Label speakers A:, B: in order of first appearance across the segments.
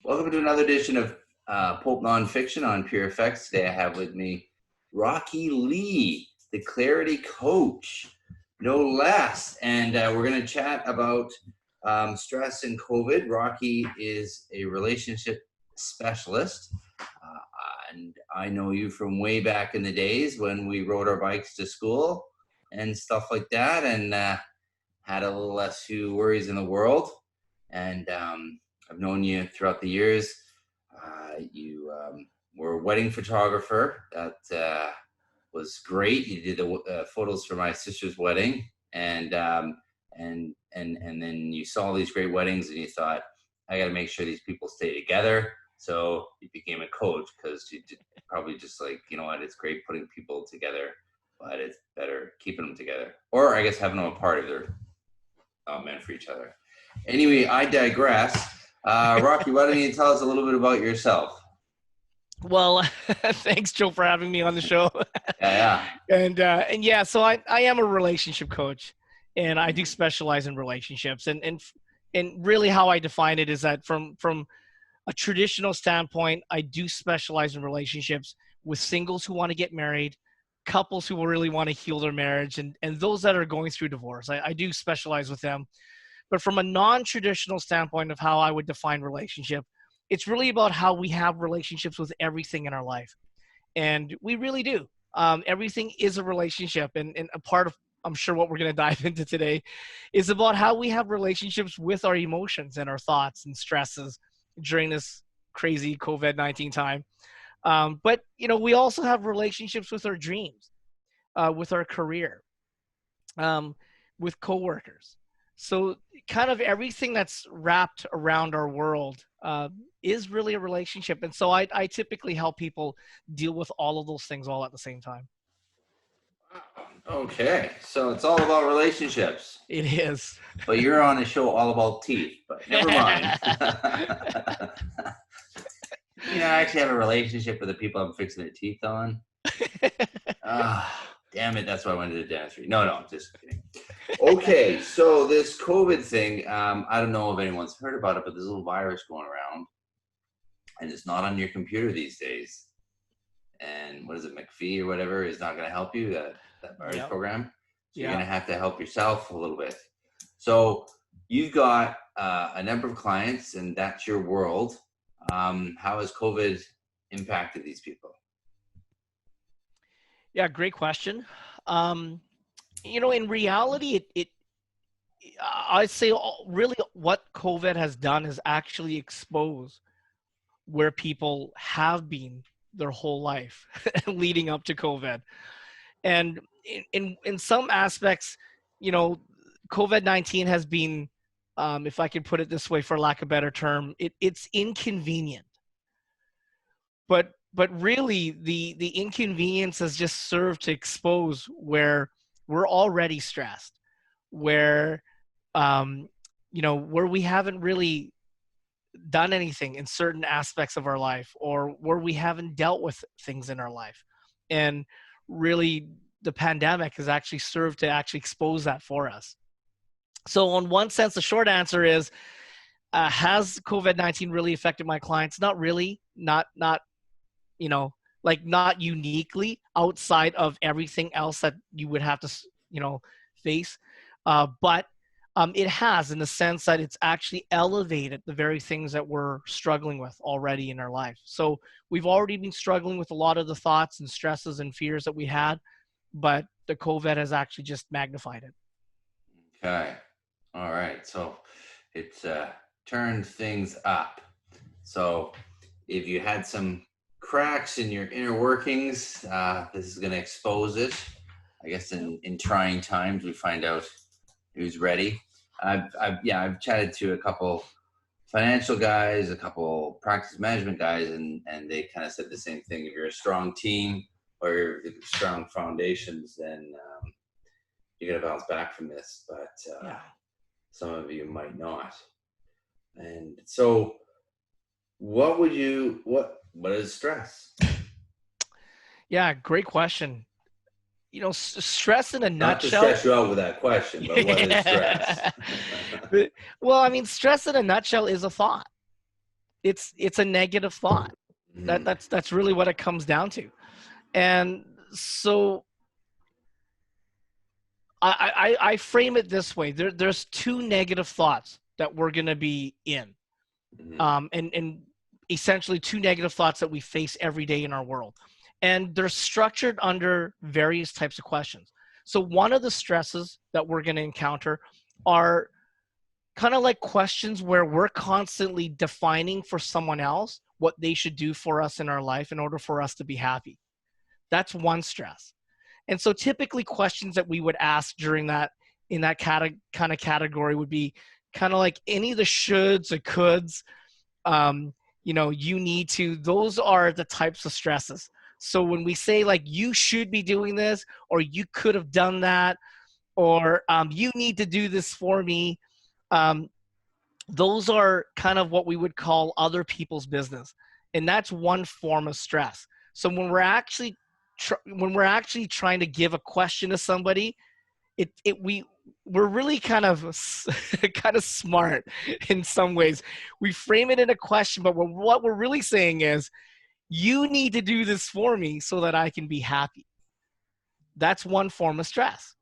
A: Welcome to another edition of Pulp Nonfiction on Pure Effects. Today I have with me Rockie Lee, the Clarity Coach, no less. And we're going to chat about stress and COVID. Rockie is a relationship specialist. And I know you from way back in the days when we rode our bikes to school and stuff like that, and had a little less few worries in the world. And I've known you throughout the years. You were a wedding photographer. That was great. You did the photos for my sister's wedding, and then you saw these great weddings, and you thought, I got to make sure these people stay together. So you became a coach because you did probably just like, you know what, it's great putting people together, but it's better keeping them together, or I guess having them apart if they're not meant for each other. Anyway, I digress. Rockie, why don't you tell us a little bit about yourself?
B: Well, thanks, Joe, for having me on the show.
A: Yeah.
B: And yeah, so I am a relationship coach, and I do specialize in relationships. And really how I define it is that from a traditional standpoint, I do specialize in relationships with singles who want to get married, couples who really want to heal their marriage, and those that are going through divorce. I do specialize with them. But from a non-traditional standpoint of how I would define relationship, it's really about how we have relationships with everything in our life. And we really do. Everything is a relationship. And a part of, I'm sure, what we're going to dive into today is about how we have relationships with our emotions and our thoughts and stresses during this crazy COVID-19 time. But, you know, we also have relationships with our dreams, with our career, with coworkers. So kind of everything that's wrapped around our world is really a relationship. And so I typically help people deal with all of those things all at the same time.
A: Okay, so it's all about relationships.
B: It is.
A: But you're on a show all about teeth, but never mind. You know, I actually have a relationship with the people I'm fixing their teeth on. Damn it, that's why I went to the dentistry. No, I'm just kidding. Okay, so this COVID thing, I don't know if anyone's heard about it, but there's a little virus going around, and it's not on your computer these days. And what is it, McPhee or whatever, is not going to help you, that virus program. So you're going to have to help yourself a little bit. So you've got a number of clients, and that's your world. How has COVID impacted these people?
B: Yeah, great question. You know, in reality, I'd say really what COVID has done is actually expose where people have been their whole life leading up to COVID. And in some aspects, you know, COVID-19 has been, if I could put it this way, for lack of a better term, it's inconvenient. But really, the inconvenience has just served to expose where we're already stressed, where, you know, where we haven't really done anything in certain aspects of our life, or where we haven't dealt with things in our life. And really, the pandemic has actually served to actually expose that for us. So in one sense, the short answer is, has COVID-19 really affected my clients? Not really, not you know, like not uniquely outside of everything else that you would have to, you know, face. But it has, in the sense that it's actually elevated the very things that we're struggling with already in our life. So we've already been struggling with a lot of the thoughts and stresses and fears that we had, but the COVID has actually just magnified it.
A: Okay. All right. So it's turned things up. So if you had some cracks in your inner workings, this is going to expose it. I guess in trying times, we find out who's ready. I've chatted to a couple financial guys, a couple practice management guys, and they kind of said the same thing. If you're a strong team or you're strong foundations, then you're going to bounce back from this. But some of you might not. And so what is stress?
B: Yeah, great question. You know, stress in a nutshell.
A: Not to stress you out with that question, but what is stress?
B: Well, I mean, stress in a nutshell is a thought. it's a negative thought.
A: Mhm.
B: That's really what it comes down to. And so I frame it this way. There's two negative thoughts that we're going to be in,
A: Mhm.
B: and essentially two negative thoughts that we face every day in our world, and they're structured under various types of questions. So one of the stresses that we're going to encounter are kind of like questions where we're constantly defining for someone else what they should do for us in our life in order for us to be happy. That's one stress. And so typically questions that we would ask during that in that kind of category would be kind of like any of the shoulds or coulds, um, you need to, those are the types of stresses. So when we say like, you should be doing this, or you could have done that, or you need to do this for me, um, those are kind of what we would call other people's business. And that's one form of stress. So when we're actually trying to give a question to somebody, we're really kind of kind of smart in some ways. We frame it in a question, but what we're really saying is, you need to do this for me so that I can be happy. That's one form of stress.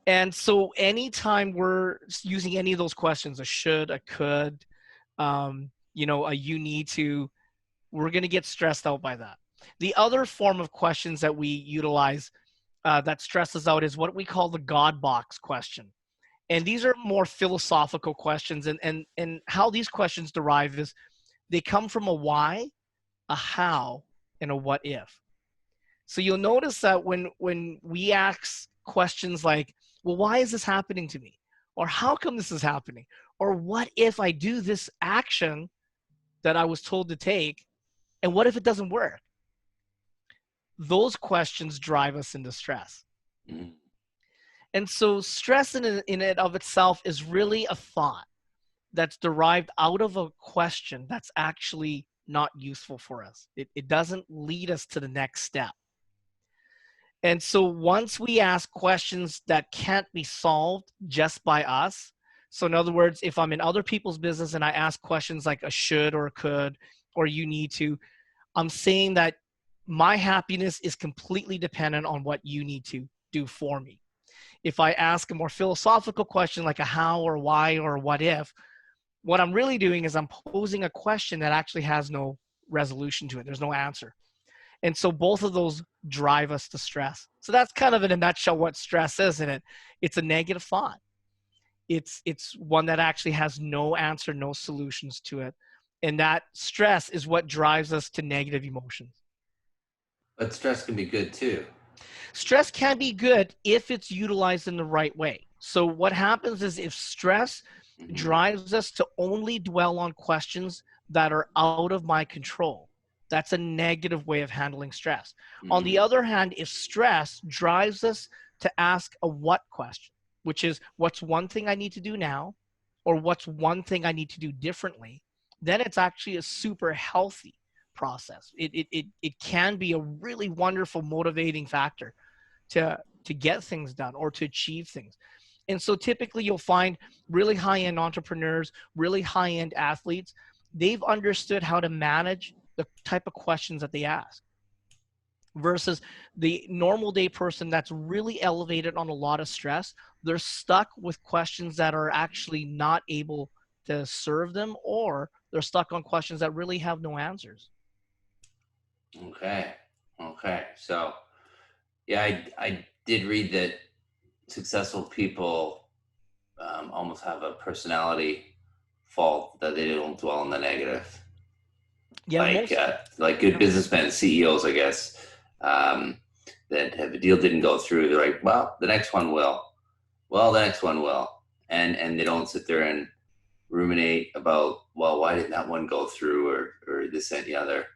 B: And so anytime we're using any of those questions, a should, a could, a you need to, we're going to get stressed out by that. The other form of questions that we utilize that stresses out is what we call the God box question. And these are more philosophical questions. And how these questions derive is they come from a why, a how, and a what if. So you'll notice that when we ask questions like, well, why is this happening to me? Or how come this is happening? Or what if I do this action that I was told to take? And what if it doesn't work? Those questions drive us into stress.
A: Mhm.
B: And so stress in it of itself is really a thought that's derived out of a question that's actually not useful for us. It doesn't lead us to the next step. And so once we ask questions that can't be solved just by us, so in other words, if I'm in other people's business and I ask questions like a should or a could or you need to, I'm saying that my happiness is completely dependent on what you need to do for me. If I ask a more philosophical question like a how or why or what if, what I'm really doing is I'm posing a question that actually has no resolution to it. There's no answer. And so both of those drive us to stress. So that's kind of in a nutshell what stress is in it. It's a negative thought. It's one that actually has no answer, no solutions to it. And that stress is what drives us to negative emotions.
A: But stress can be good too.
B: Stress can be good if it's utilized in the right way. So what happens is if stress
A: Mhm.
B: drives us to only dwell on questions that are out of my control, that's a negative way of handling stress. On the
A: Mhm.
B: other hand, if stress drives us to ask a what question, which is what's one thing I need to do now, or what's one thing I need to do differently, then it's actually a super healthy process. It can be a really wonderful motivating factor to get things done or to achieve things. And so typically you'll find really high-end entrepreneurs, really high-end athletes, they've understood how to manage the type of questions that they ask versus the normal day person that's really elevated on a lot of stress. They're stuck with questions that are actually not able to serve them, or they're stuck on questions that really have no answers.
A: Okay. Okay. So, yeah, I did read that successful people almost have a personality fault that they don't dwell on the negative.
B: Yeah, most.
A: Like good businessmen, CEOs, I guess, um, that have a deal didn't go through. They're like, well, the next one will. Well, the next one will, and they don't sit there and ruminate about, well, why didn't that one go through, or this and the other.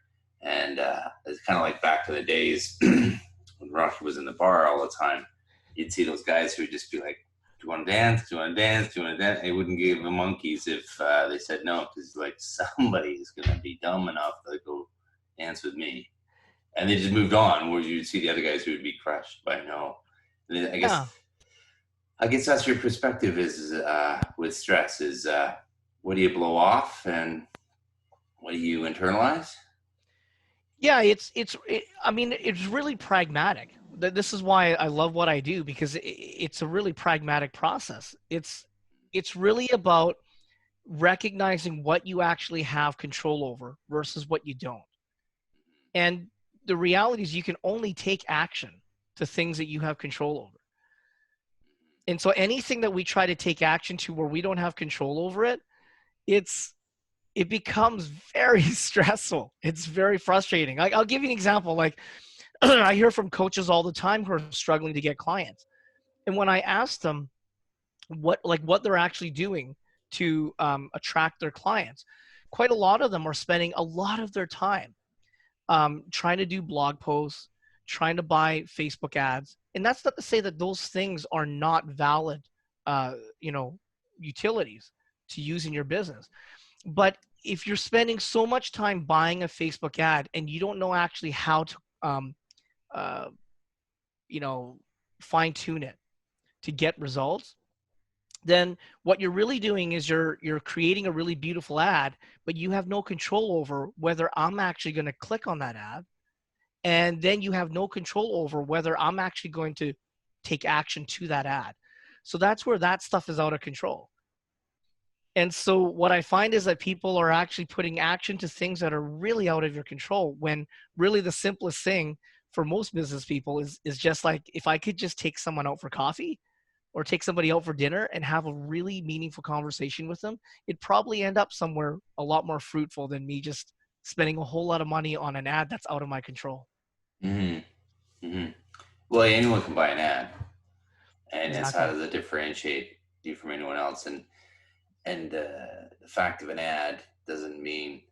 A: And it's kind of like back in the days when Rocky was in the bar all the time. You'd see those guys who would just be like, do you want to dance? Do you want to dance? Do you want to dance? They wouldn't give the monkeys if they said no, because like somebody is going to be dumb enough to go dance with me. And they just moved on, where you'd see the other guys who would be crushed by no. And then
B: Yeah.
A: I guess that's your perspective is with stress is what do you blow off and what do you internalize?
B: Yeah, I mean, it's really pragmatic. This is why I love what I do, because it's a really pragmatic process. It's really about recognizing what you actually have control over versus what you don't. And the reality is you can only take action to things that you have control over. And so anything that we try to take action to where we don't have control over it, it becomes very stressful. It's very frustrating. I'll give you an example. Like I hear from coaches all the time who are struggling to get clients. And when I ask them what they're actually doing to attract their clients, quite a lot of them are spending a lot of their time trying to do blog posts, trying to buy Facebook ads. And that's not to say that those things are not valid, you know, utilities to use in your business. But if you're spending so much time buying a Facebook ad and you don't know actually how to, uh, you know, fine tune it to get results, then what you're really doing is you're creating a really beautiful ad, but you have no control over whether I'm actually going to click on that ad. And then you have no control over whether I'm actually going to take action to that ad. So that's where that stuff is out of control. And so what I find is that people are actually putting action to things that are really out of your control, when really the simplest thing for most business people is just like, if I could just take someone out for coffee or take somebody out for dinner and have a really meaningful conversation with them, it'd probably end up somewhere a lot more fruitful than me just spending a whole lot of money on an ad that's out of my control.
A: Mm-hmm. Mm-hmm. Well, anyone can buy an ad, and it's how
B: Exactly.
A: does it differentiate you from anyone else? And the fact of an ad doesn't mean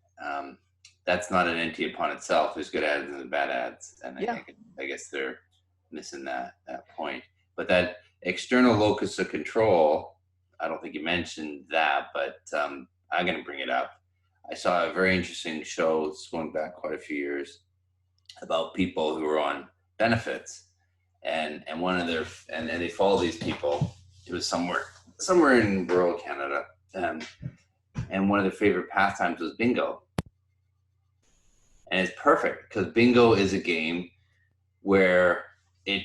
A: that's not an entity upon itself. There's good ads and bad ads, and
B: Yeah.
A: I guess they're missing that point. But that external locus of control, I don't think you mentioned that, but I'm going to bring it up. I saw a very interesting show. It's going back quite a few years, about people who are on benefits, and one of their and they follow these people. It was somewhere in rural Canada, and one of their favorite pastimes was bingo. And it's perfect because bingo is a game where it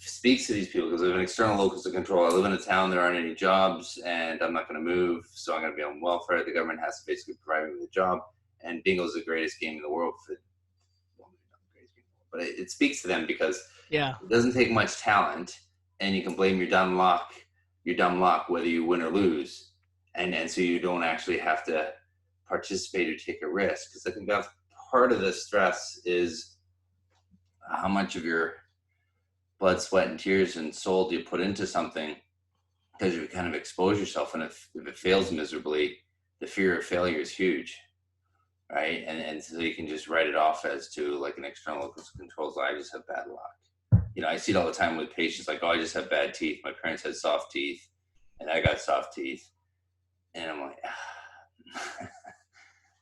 A: speaks to these people because they have an external locus of control. I live in a town, there aren't any jobs, and I'm not going to move, so I'm going to be on welfare. The government has to basically provide me with a job, and bingo is the greatest game in the world. But it speaks to them because
B: Yeah.
A: it doesn't take much talent, and you can blame your dumb luck, whether you win or lose, and so you don't actually have to participate or take a risk. Because I think that's part of the stress is how much of your blood, sweat, and tears and soul do you put into something, because you kind of expose yourself, and if it fails miserably, the fear of failure is huge, right? And so you can just write it off as to like an external locus of control. So I just have bad luck. You know, I see it all the time with patients, like, oh, I just have bad teeth. My parents had soft teeth, and I got soft teeth. And I'm like,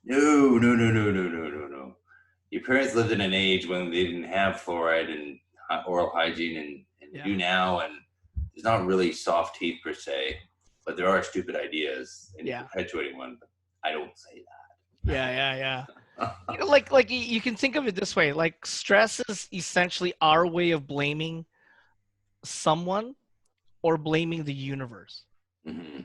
A: no, no, no, no, no, no, no, no. Your parents lived in an age when they didn't have fluoride and oral hygiene, and
B: Yeah.
A: do now. And there's not really soft teeth per se, but there are stupid ideas, and you're
B: Yeah.
A: perpetuating one. But I don't say
B: Yeah.
A: that.
B: You know, like you can think of it this way: like stress is essentially our way of blaming someone or blaming the universe.
A: Mm-hmm.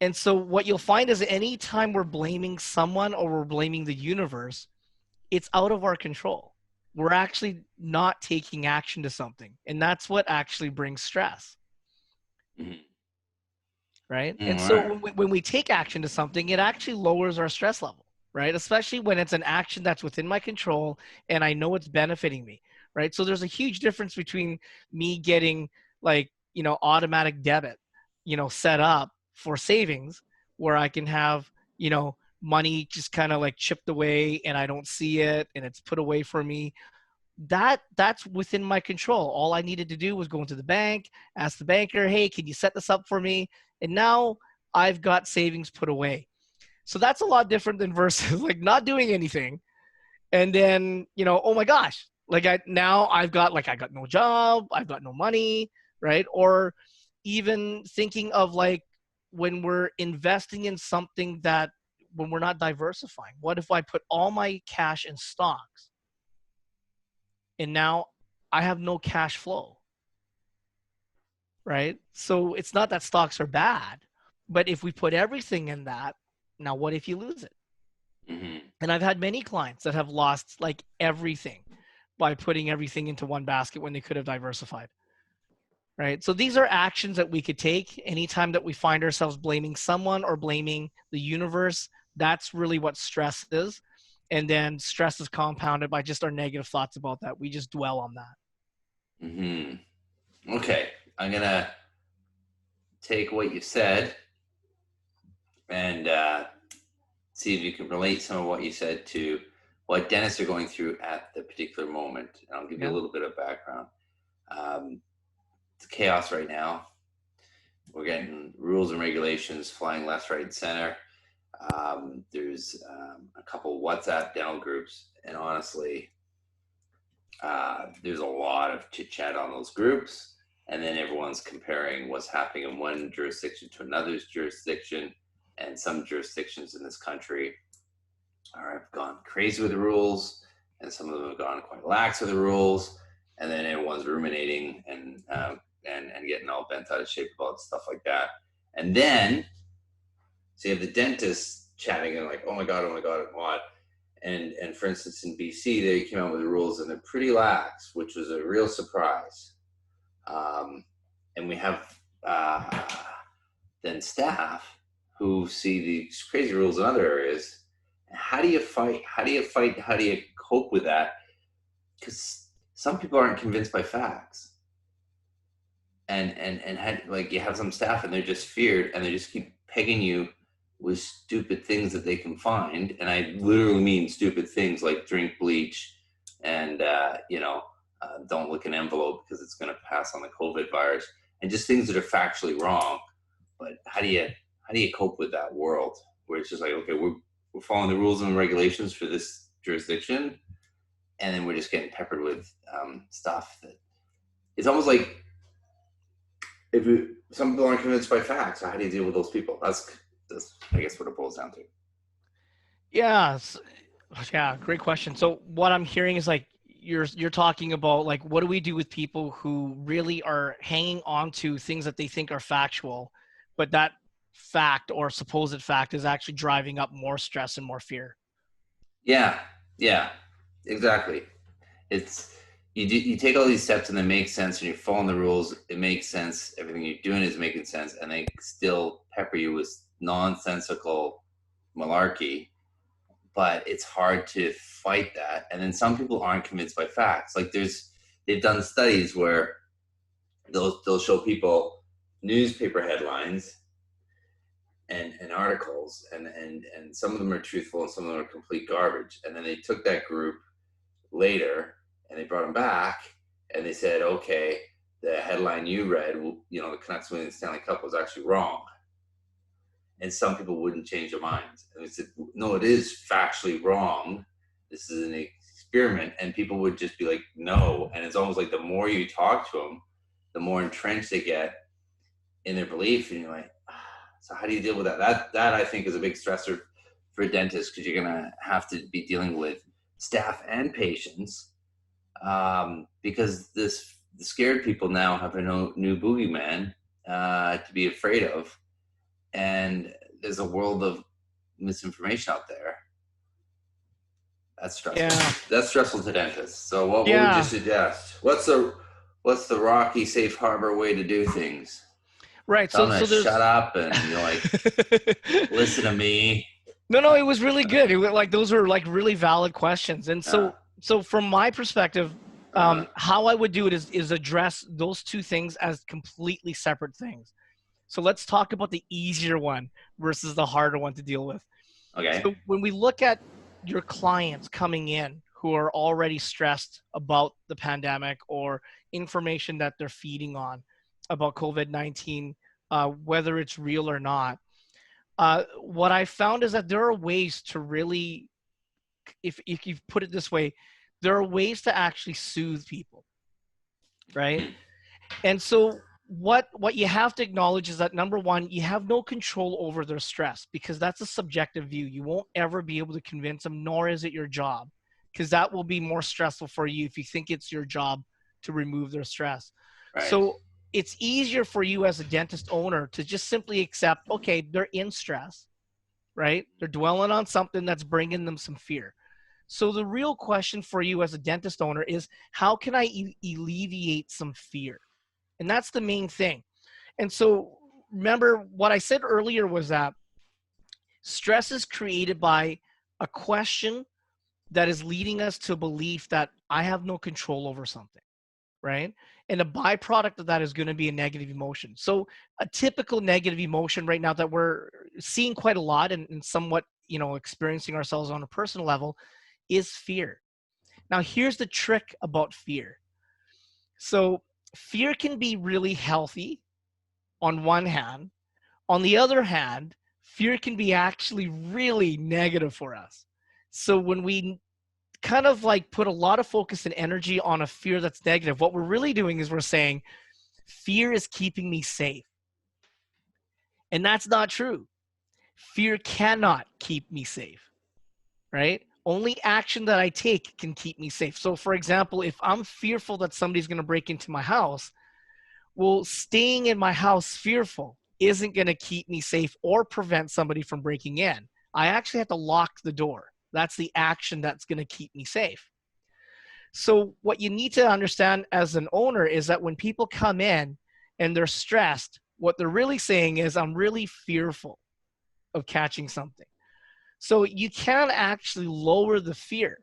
B: And so what you'll find is anytime we're blaming someone or we're blaming the universe, it's out of our control. We're actually not taking action to something. And that's what actually brings stress,
A: Mm-hmm.
B: right?
A: All
B: And so
A: right.
B: when we take action to something, it actually lowers our stress level, right? Especially when it's an action that's within my control and I know it's benefiting me, right? So there's a huge difference between me getting like, you know, automatic debit, you know, set up for savings where I can have, you know, money just kind of like chipped away and I don't see it and it's put away for me. That's within my control. All I needed to do was go into the bank, ask the banker, hey, can you set this up for me? And now I've got savings put away. So that's a lot different than versus like not doing anything. And then, you know, oh my gosh, like I've got like, I got no job, I've got no money, right? Or even thinking of like when we're investing in something that when we're not diversifying? What if I put all my cash in stocks and now I have no cash flow, right? So it's not that stocks are bad, but if we put everything in that, now what if you lose it?
A: Mm-hmm.
B: And I've had many clients that have lost like everything by putting everything into one basket when they could have diversified. Right. So these are actions that we could take anytime that we find ourselves blaming someone or blaming the universe. That's really what stress is. And then stress is compounded by just our negative thoughts about that. We just dwell on that.
A: Mm-hmm. Okay. I'm going to take what you said and see if you can relate some of what you said to what dentists are going through at the particular moment. And I'll give you a
B: Yeah.
A: little bit of background. It's chaos right now. We're getting rules and regulations flying left, right, and center. There's a couple WhatsApp dental groups, and honestly, there's a lot of chit chat on those groups, and then everyone's comparing what's happening in one jurisdiction to another jurisdiction, and some jurisdictions in this country have gone crazy with the rules, and some of them have gone quite lax with the rules, and then everyone's ruminating and getting all bent out of shape about stuff like that. And then, so you have the dentist chatting and like, oh my God, and what? And for instance, in BC, they came out with the rules and they're pretty lax, which was a real surprise. And we have then staff who see these crazy rules in other areas. How do you fight? How do you cope with that? Because some people aren't convinced by facts. And like you have some staff and they're just feared and they just keep pegging you with stupid things that they can find. And I literally mean stupid things like drink bleach and, don't lick an envelope because it's going to pass on the COVID virus, and just things that are factually wrong. But how do you cope with that world where it's just like, okay, we're following the rules and regulations for this jurisdiction, and then we're just getting peppered with stuff that it's almost like some people aren't convinced by facts. So how do you deal with those people? That's I guess what it boils down to.
B: Yeah. Yeah. Great question. So what I'm hearing is like, you're talking about like, what do we do with people who really are hanging on to things that they think are factual, but that fact or supposed fact is actually driving up more stress and more fear?
A: Yeah, exactly. It's you take all these steps and they make sense, and you're following the rules. It makes sense. Everything you're doing is making sense, and they still pepper you with nonsensical malarkey. But it's hard to fight that. And then some people aren't convinced by facts. Like they've done studies where they'll show people newspaper headlines and articles, and some of them are truthful and some of them are complete garbage. And then they took that group later and they brought them back and they said, okay, the headline you read, the Canucks winning the Stanley Cup was actually wrong. And some people wouldn't change their minds. And they said, no, it is factually wrong. This is an experiment. And people would just be like, no. And it's almost like the more you talk to them, the more entrenched they get in their belief. And you're like, so how do you deal with that? That I think is a big stressor for dentists, because you're going to have to be dealing with staff and patients, because the scared people now have a new boogeyman to be afraid of. And there's a world of misinformation out there. That's stressful.
B: Yeah.
A: That's stressful to dentists. So what would you suggest? What's the Rocky safe harbor way to do things?
B: Right.
A: Tell
B: So
A: them to
B: there's
A: shut up and listen to me.
B: No, it was really good. It was like, those are like really valid questions. And so from my perspective, how I would do it is address those two things as completely separate things. So let's talk about the easier one versus the harder one to deal with.
A: Okay.
B: So when we look at your clients coming in who are already stressed about the pandemic or information that they're feeding on about COVID-19, whether it's real or not, what I found is that there are ways to really, if you put it this way, there are ways to actually soothe people, right? And so what you have to acknowledge is that, number one, you have no control over their stress, because that's a subjective view. You won't ever be able to convince them, nor is it your job, because that will be more stressful for you if you think it's your job to remove their stress.
A: Right.
B: So it's easier for you as a dentist owner to just simply accept, okay, they're in stress, right? They're dwelling on something that's bringing them some fear. So the real question for you as a dentist owner is, how can I alleviate some fear? And that's the main thing. And so remember what I said earlier was that stress is created by a question that is leading us to a belief that I have no control over something, right? And a byproduct of that is going to be a negative emotion. So a typical negative emotion right now that we're seeing quite a lot and somewhat, experiencing ourselves on a personal level is fear. Now, here's the trick about fear. So fear can be really healthy on one hand. On the other hand, fear can be actually really negative for us. So when we kind of like put a lot of focus and energy on a fear that's negative, what we're really doing is we're saying, fear is keeping me safe. And that's not true. Fear cannot keep me safe, right? Only action that I take can keep me safe. So for example, if I'm fearful that somebody's going to break into my house, well, staying in my house fearful isn't going to keep me safe or prevent somebody from breaking in. I actually have to lock the door. That's the action that's going to keep me safe. So what you need to understand as an owner is that when people come in and they're stressed, what they're really saying is, I'm really fearful of catching something. So you can actually lower the fear.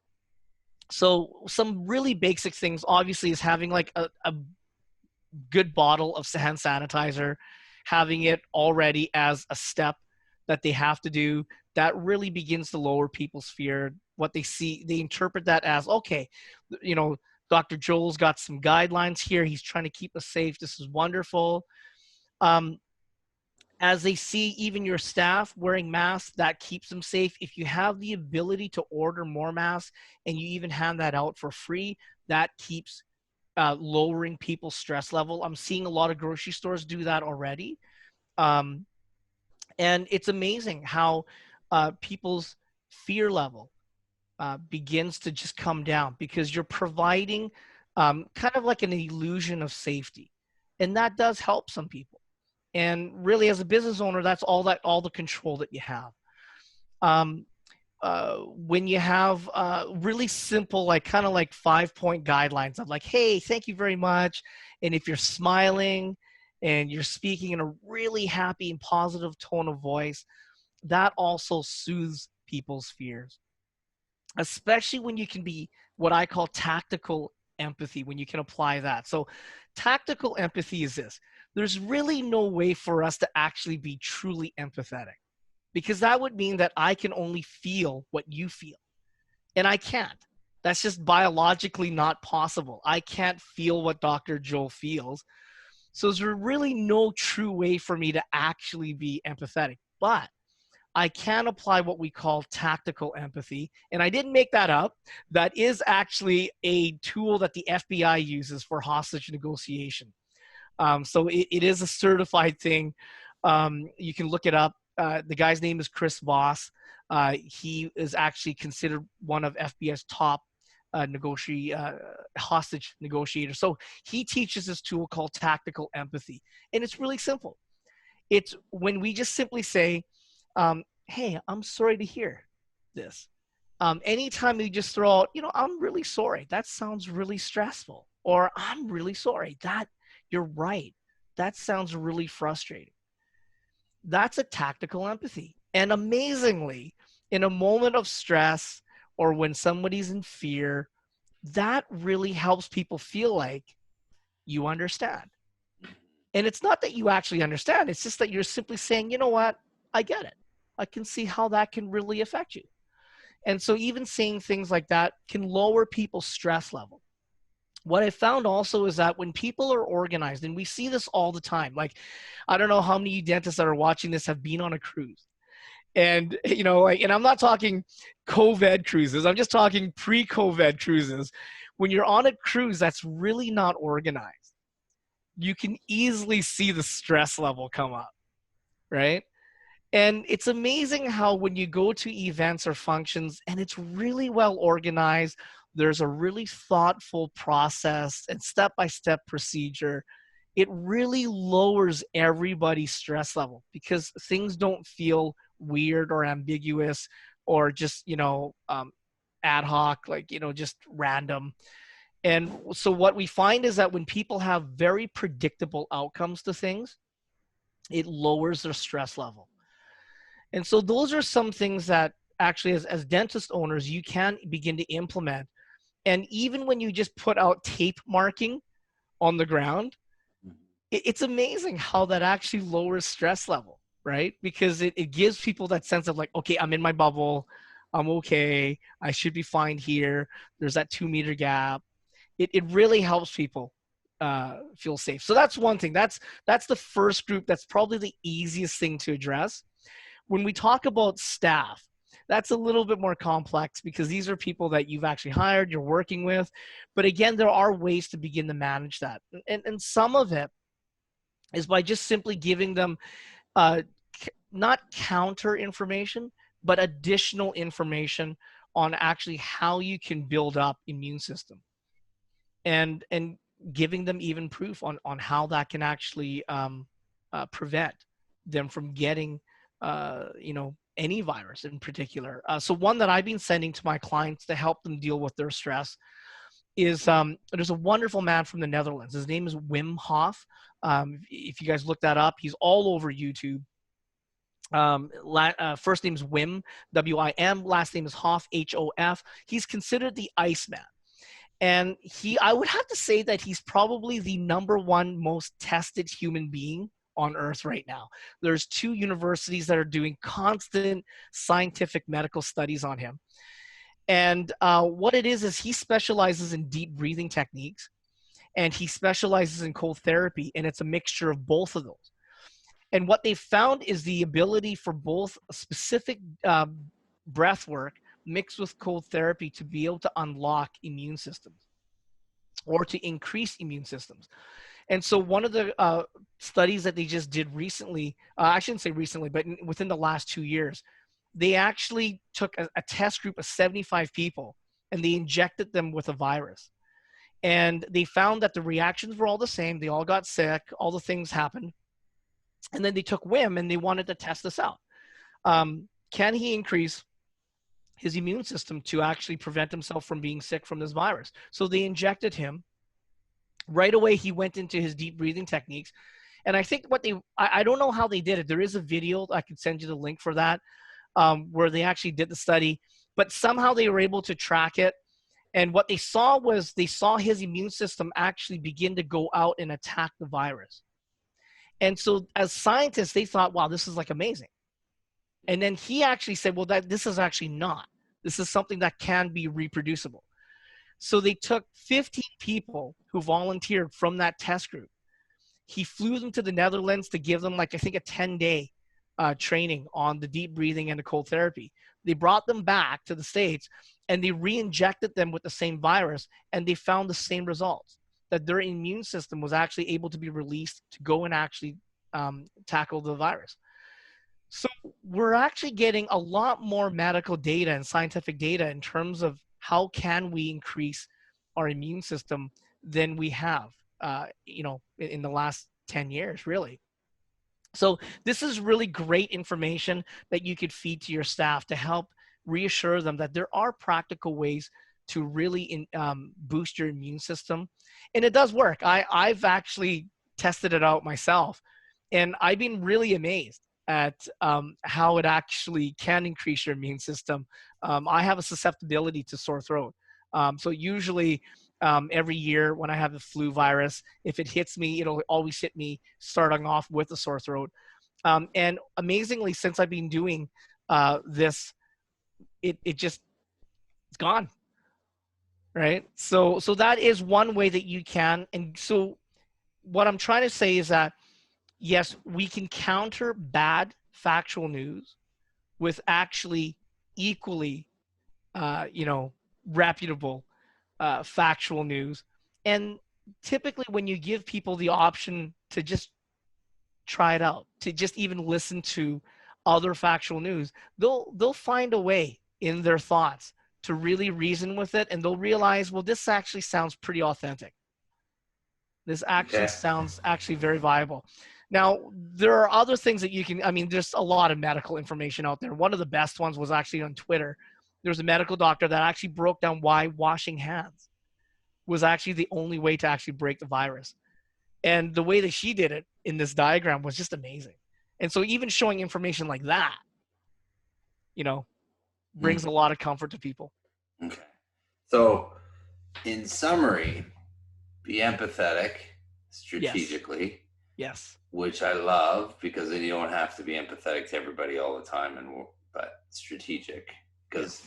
B: So some really basic things obviously is having like a good bottle of hand sanitizer, having it already as a step that they have to do. That really begins to lower people's fear. What they see, they interpret that as, okay, Dr. Joel's got some guidelines here. He's trying to keep us safe. This is wonderful. As they see even your staff wearing masks, that keeps them safe. If you have the ability to order more masks and you even hand that out for free, that keeps lowering people's stress level. I'm seeing a lot of grocery stores do that already. And it's amazing how people's fear level begins to just come down, because you're providing kind of like an illusion of safety. And that does help some people. And really, as a business owner, that's all the control that you have. When you have really simple, like kind of like 5-point guidelines of like, hey, thank you very much. And if you're smiling and you're speaking in a really happy and positive tone of voice, that also soothes people's fears, especially when you can be what I call tactical empathy, when you can apply that. So tactical empathy is this. There's really no way for us to actually be truly empathetic, because that would mean that I can only feel what you feel. And I can't. That's just biologically not possible. I can't feel what Dr. Joel feels. So there's really no true way for me to actually be empathetic. But I can apply what we call tactical empathy. And I didn't make that up. That is actually a tool that the FBI uses for hostage negotiation. So it is a certified thing. You can look it up. The guy's name is Chris Voss. He is actually considered one of FBI's top hostage negotiators. So he teaches this tool called tactical empathy. And it's really simple. It's when we just simply say, hey, I'm sorry to hear this. Anytime you just throw out, I'm really sorry. That sounds really stressful. Or I'm really sorry. You're right. That sounds really frustrating. That's a tactical empathy. And amazingly, in a moment of stress or when somebody's in fear, that really helps people feel like you understand. And it's not that you actually understand. It's just that you're simply saying, you know what? I get it. I can see how that can really affect you. And so even saying things like that can lower people's stress level. What I found also is that when people are organized, and we see this all the time, like, I don't know how many dentists that are watching this have been on a cruise. And, and I'm not talking COVID cruises. I'm just talking pre-COVID cruises. When you're on a cruise that's really not organized, you can easily see the stress level come up, right? And it's amazing how when you go to events or functions and it's really well organized, there's a really thoughtful process and step-by-step procedure, it really lowers everybody's stress level because things don't feel weird or ambiguous or just, ad hoc, like, just random. And so what we find is that when people have very predictable outcomes to things, it lowers their stress level. And so those are some things that actually as dentist owners, you can begin to implement. And even when you just put out tape marking on the ground, it's amazing how that actually lowers stress level, right? Because it gives people that sense of like, okay, I'm in my bubble. I'm okay. I should be fine here. There's that 2 meter gap. It really helps people feel safe. So that's one thing. That's the first group. That's probably the easiest thing to address. When we talk about staff, that's a little bit more complex because these are people that you've actually hired, you're working with. But again, there are ways to begin to manage that. And some of it is by just simply giving them uh, not counter information, but additional information on actually how you can build up immune system and giving them even proof on how that can actually prevent them from getting any virus in particular. So one that I've been sending to my clients to help them deal with their stress is there's a wonderful man from the Netherlands. His name is Wim Hof. If you guys look that up, he's all over YouTube. First name is Wim, W-I-M. Last name is Hof, H-O-F. He's considered the Iceman. And I would have to say that he's probably the #1 most tested human being on earth right now. There's 2 universities that are doing constant scientific medical studies on him. And what it is he specializes in deep breathing techniques and he specializes in cold therapy. And it's a mixture of both of those. And what they found is the ability for both specific breath work mixed with cold therapy to be able to unlock immune systems or to increase immune systems. And so one of the studies that they just did recently, I shouldn't say recently, but within the last 2 years, they actually took a test group of 75 people and they injected them with a virus. And they found that the reactions were all the same. They all got sick. All the things happened. And then they took Wim and they wanted to test this out. Can he increase his immune system to actually prevent himself from being sick from this virus? So they injected him. Right away, he went into his deep breathing techniques. And I think I don't know how they did it. There is a video. I could send you the link for that, where they actually did the study. But somehow they were able to track it. And what they saw was they saw his immune system actually begin to go out and attack the virus. And so as scientists, they thought, wow, this is like amazing. And then he actually said, well, this is actually not. This is something that can be reproducible. So they took 15 people who volunteered from that test group. He flew them to the Netherlands to give them, like, I think a 10-day training on the deep breathing and the cold therapy. They brought them back to the States and they re-injected them with the same virus and they found the same results, that their immune system was actually able to be released to go and actually tackle the virus. So we're actually getting a lot more medical data and scientific data in terms of how can we increase our immune system than we have, in the last 10 years, really. So this is really great information that you could feed to your staff to help reassure them that there are practical ways to really boost your immune system. And it does work. I've actually tested it out myself, and I've been really amazed at how it actually can increase your immune system. I have a susceptibility to sore throat. So usually every year when I have the flu virus, if it hits me, it'll always hit me starting off with a sore throat. And amazingly, since I've been doing this, it's gone. Right. So that is one way that you can. And so what I'm trying to say is that, yes, we can counter bad factual news with actually equally, reputable factual news. And typically when you give people the option to just try it out, to just even listen to other factual news, they'll find a way in their thoughts to really reason with it, and they'll realize, well, this actually sounds pretty authentic. This actually
A: Okay.
B: sounds actually very viable. Now, there are other things that you can, I mean, there's a lot of medical information out there. One of the best ones was actually on Twitter. There was a medical doctor that actually broke down why washing hands was actually the only way to actually break the virus. And the way that she did it in this diagram was just amazing. And so even showing information like that, you know, brings a lot of comfort to people.
A: Okay. So, in summary, be empathetic strategically,
B: Yes.
A: which I love because then you don't have to be empathetic to everybody all the time, but strategic because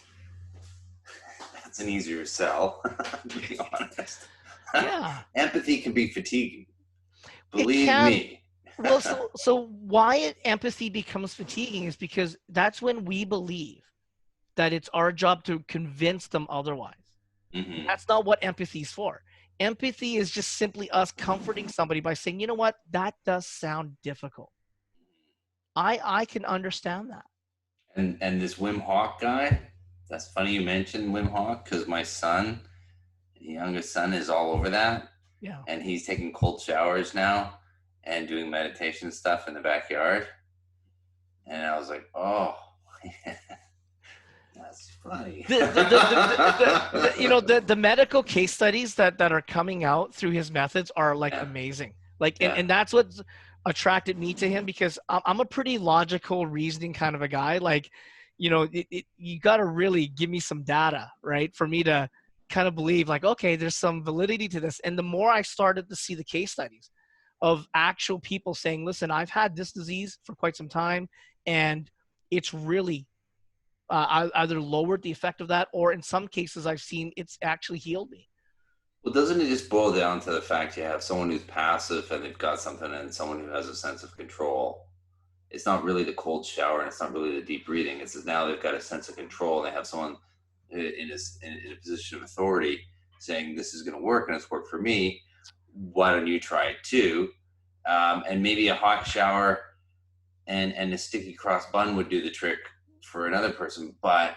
A: that's an easier sell, to be honest.
B: Yeah.
A: Empathy can be fatiguing.
B: It
A: Believe
B: can.
A: me.
B: Well, so why empathy becomes fatiguing is because that's when we believe that it's our job to convince them otherwise.
A: Mm-hmm.
B: That's not what empathy is for. Empathy is just simply us comforting somebody by saying, you know what, that does sound difficult. I can understand that.
A: And this Wim Hof guy, that's funny you mentioned Wim Hof because my son, the youngest son, is all over that.
B: Yeah.
A: And he's taking cold showers now and doing meditation stuff in the backyard. And I was like, oh, that's funny.
B: The medical case studies that are coming out through his methods are like amazing. Like, and that's what attracted me to him because I'm a pretty logical, reasoning kind of a guy. Like, you got to really give me some data, right, for me to kind of believe like, okay, there's some validity to this. And the more I started to see the case studies of actual people saying, listen, I've had this disease for quite some time, and it's really either lowered the effect of that, or in some cases I've seen it's actually healed me.
A: Well, doesn't it just boil down to the fact you have someone who's passive and they've got something and someone who has a sense of control? It's not really the cold shower and it's not really the deep breathing. It's that now they've got a sense of control and they have someone in a position of authority saying, this is going to work and it's worked for me. Why don't you try it too? And maybe a hot shower and a sticky cross bun would do the trick for another person, but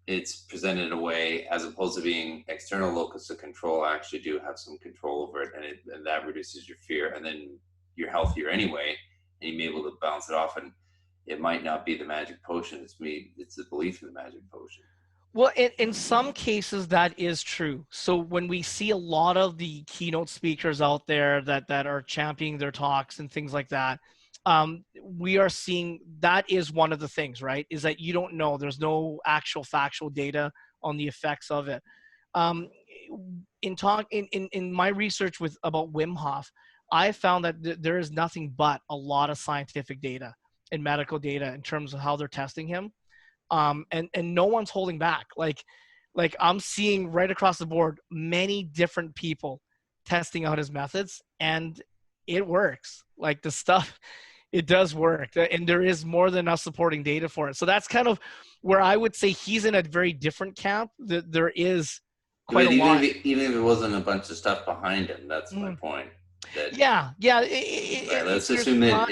A: it's presented in a way as opposed to being external locus of control. I actually do have some control over it, and that reduces your fear, and then you're healthier anyway, and you're able to bounce it off. And it might not be the magic potion; it's the belief in the magic potion.
B: Well, in some cases that is true. So when we see a lot of the keynote speakers out there that are championing their talks and things like that, we are seeing that is one of the things, right? Is that you don't know. There's no actual factual data on the effects of it. In my research about Wim Hof, I found that there is nothing but a lot of scientific data and medical data in terms of how they're testing him. And no one's holding back. Like I'm seeing right across the board, many different people testing out his methods, and it works. Like the stuff, it does work, and there is more than enough supporting data for it. So that's kind of where I would say he's in a very different camp. There is quite a lot.
A: Even if it wasn't a bunch of stuff behind him, that's my point.
B: Yeah.
A: Let's assume that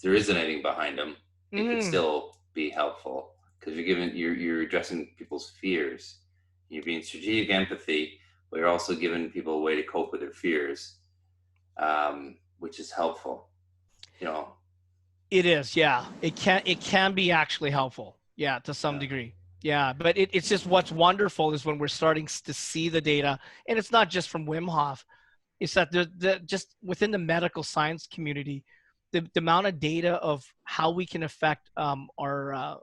A: there isn't anything behind him. It could still be helpful. Because you're addressing people's fears. You're being strategic empathy, but you're also giving people a way to cope with their fears, which is helpful.
B: It is, yeah. It can be actually helpful, yeah, to some degree. Yeah, but it's just what's wonderful is when we're starting to see the data, and it's not just from Wim Hof. It's that just within the medical science community, the amount of data of how we can affect our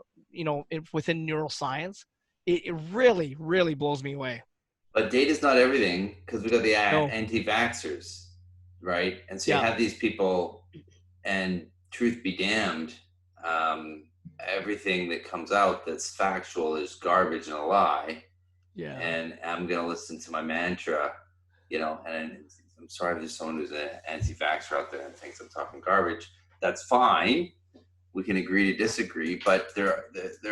B: within neuroscience, it really, really blows me away.
A: But data's not everything, because we got the anti-vaxxers, right? And so you have these people, and truth be damned, everything that comes out that's factual is garbage and a lie.
B: Yeah.
A: And I'm going to listen to my mantra, and I'm sorry if there's someone who's an anti-vaxxer out there and thinks I'm talking garbage. That's fine. We can agree to disagree, but there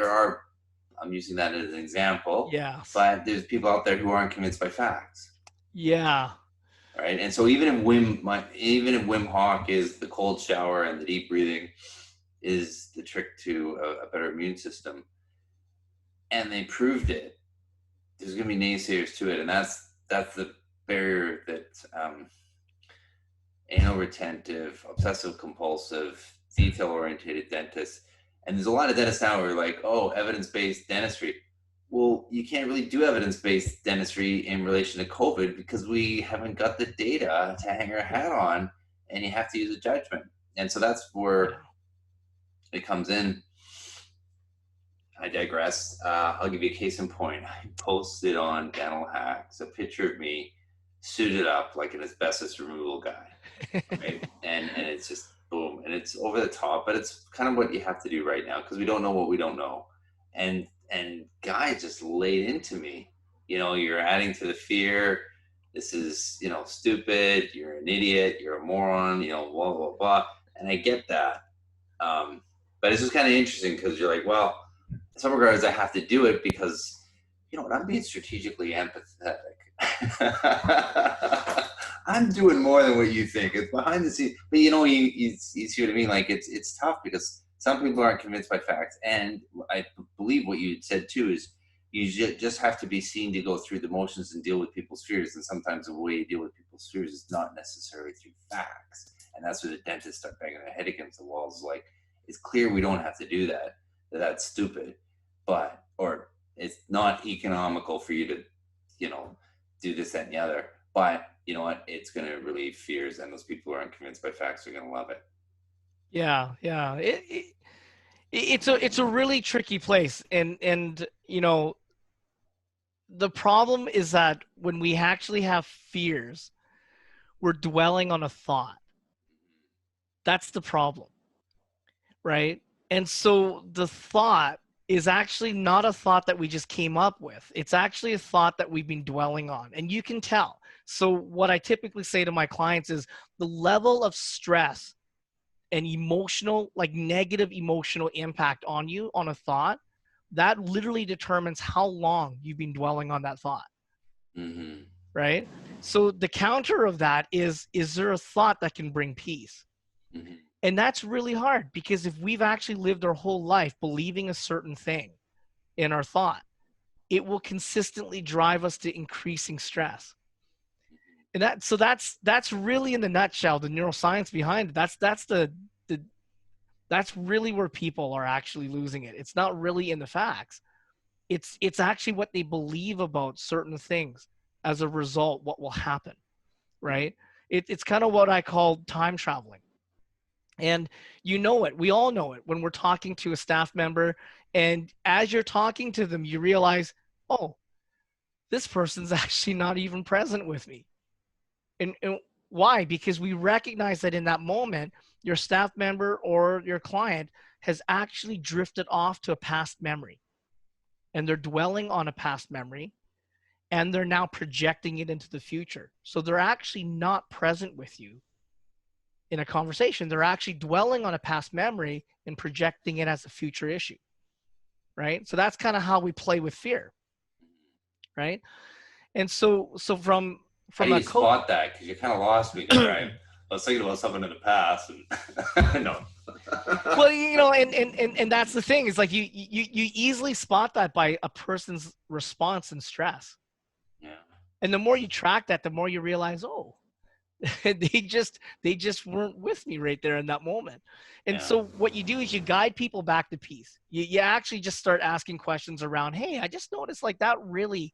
A: are, I'm using that as an example.
B: Yeah.
A: But there's people out there who aren't convinced by facts.
B: Yeah.
A: right? And so even if Wim Hof is the cold shower and the deep breathing is the trick to a better immune system, and they proved it, there's going to be naysayers to it, and that's the barrier that anal retentive, obsessive compulsive, detail oriented dentists, and there's a lot of dentists now who are like, oh, evidence-based dentistry. Well, you can't really do evidence-based dentistry in relation to COVID because we haven't got the data to hang our hat on, and you have to use a judgment. And so that's where it comes in. I digress. I'll give you a case in point. I posted on Dental Hacks a picture of me suited up like an asbestos removal guy, right? and it's just boom, and it's over the top, but it's kind of what you have to do right now because we don't know what we don't know. And guy just laid into me. You're adding to the fear. This is stupid. You're an idiot. You're a moron. Blah blah blah. And I get that, but it's just kind of interesting because you're like, well. In some regards, I have to do it because, I'm being strategically empathetic. I'm doing more than what you think. It's behind the scenes. But, you see what I mean? Like, it's tough because some people aren't convinced by facts. And I believe what you said, too, is you just have to be seen to go through the motions and deal with people's fears. And sometimes the way you deal with people's fears is not necessarily through facts. And that's where the dentists start banging their head against the walls. Like, it's clear we don't have to do that. That's stupid, or it's not economical for you to, do this, that, and the other. But you know what? It's going to relieve fears, and those people who aren't convinced by facts are going to love it.
B: Yeah. It's a really tricky place, and the problem is that when we actually have fears, we're dwelling on a thought. That's the problem, right? And so the thought is actually not a thought that we just came up with. It's actually a thought that we've been dwelling on, and you can tell. So what I typically say to my clients is the level of stress and emotional, like negative emotional impact on you on a thought, that literally determines how long you've been dwelling on that thought. Mm-hmm. Right? So the counter of that is there a thought that can bring peace? Mm-hmm. And that's really hard because if we've actually lived our whole life believing a certain thing in our thought, it will consistently drive us to increasing stress. And that's really in the nutshell the neuroscience behind it. That's really where people are actually losing it. It's not really in the facts. It's actually what they believe about certain things. As a result, what will happen, right? It's kind of what I call time traveling. And we all know it when we're talking to a staff member, and as you're talking to them, you realize, oh, this person's actually not even present with me. And why? Because we recognize that in that moment, your staff member or your client has actually drifted off to a past memory, and they're dwelling on a past memory, and they're now projecting it into the future. So they're actually not present with you in a conversation. They're actually dwelling on a past memory and projecting it as a future issue, right? So that's kind of how we play with fear, right? And so from
A: how do you spot that? Because you kind of lost me there, right? I was thinking about something in the past, and no.
B: Well, and that's the thing. It's like you easily spot that by a person's response and stress. Yeah. And the more you track that, the more you realize, oh, they just weren't with me right there in that moment. And so what you do is you guide people back to peace. You actually just start asking questions around, hey, I just noticed like that really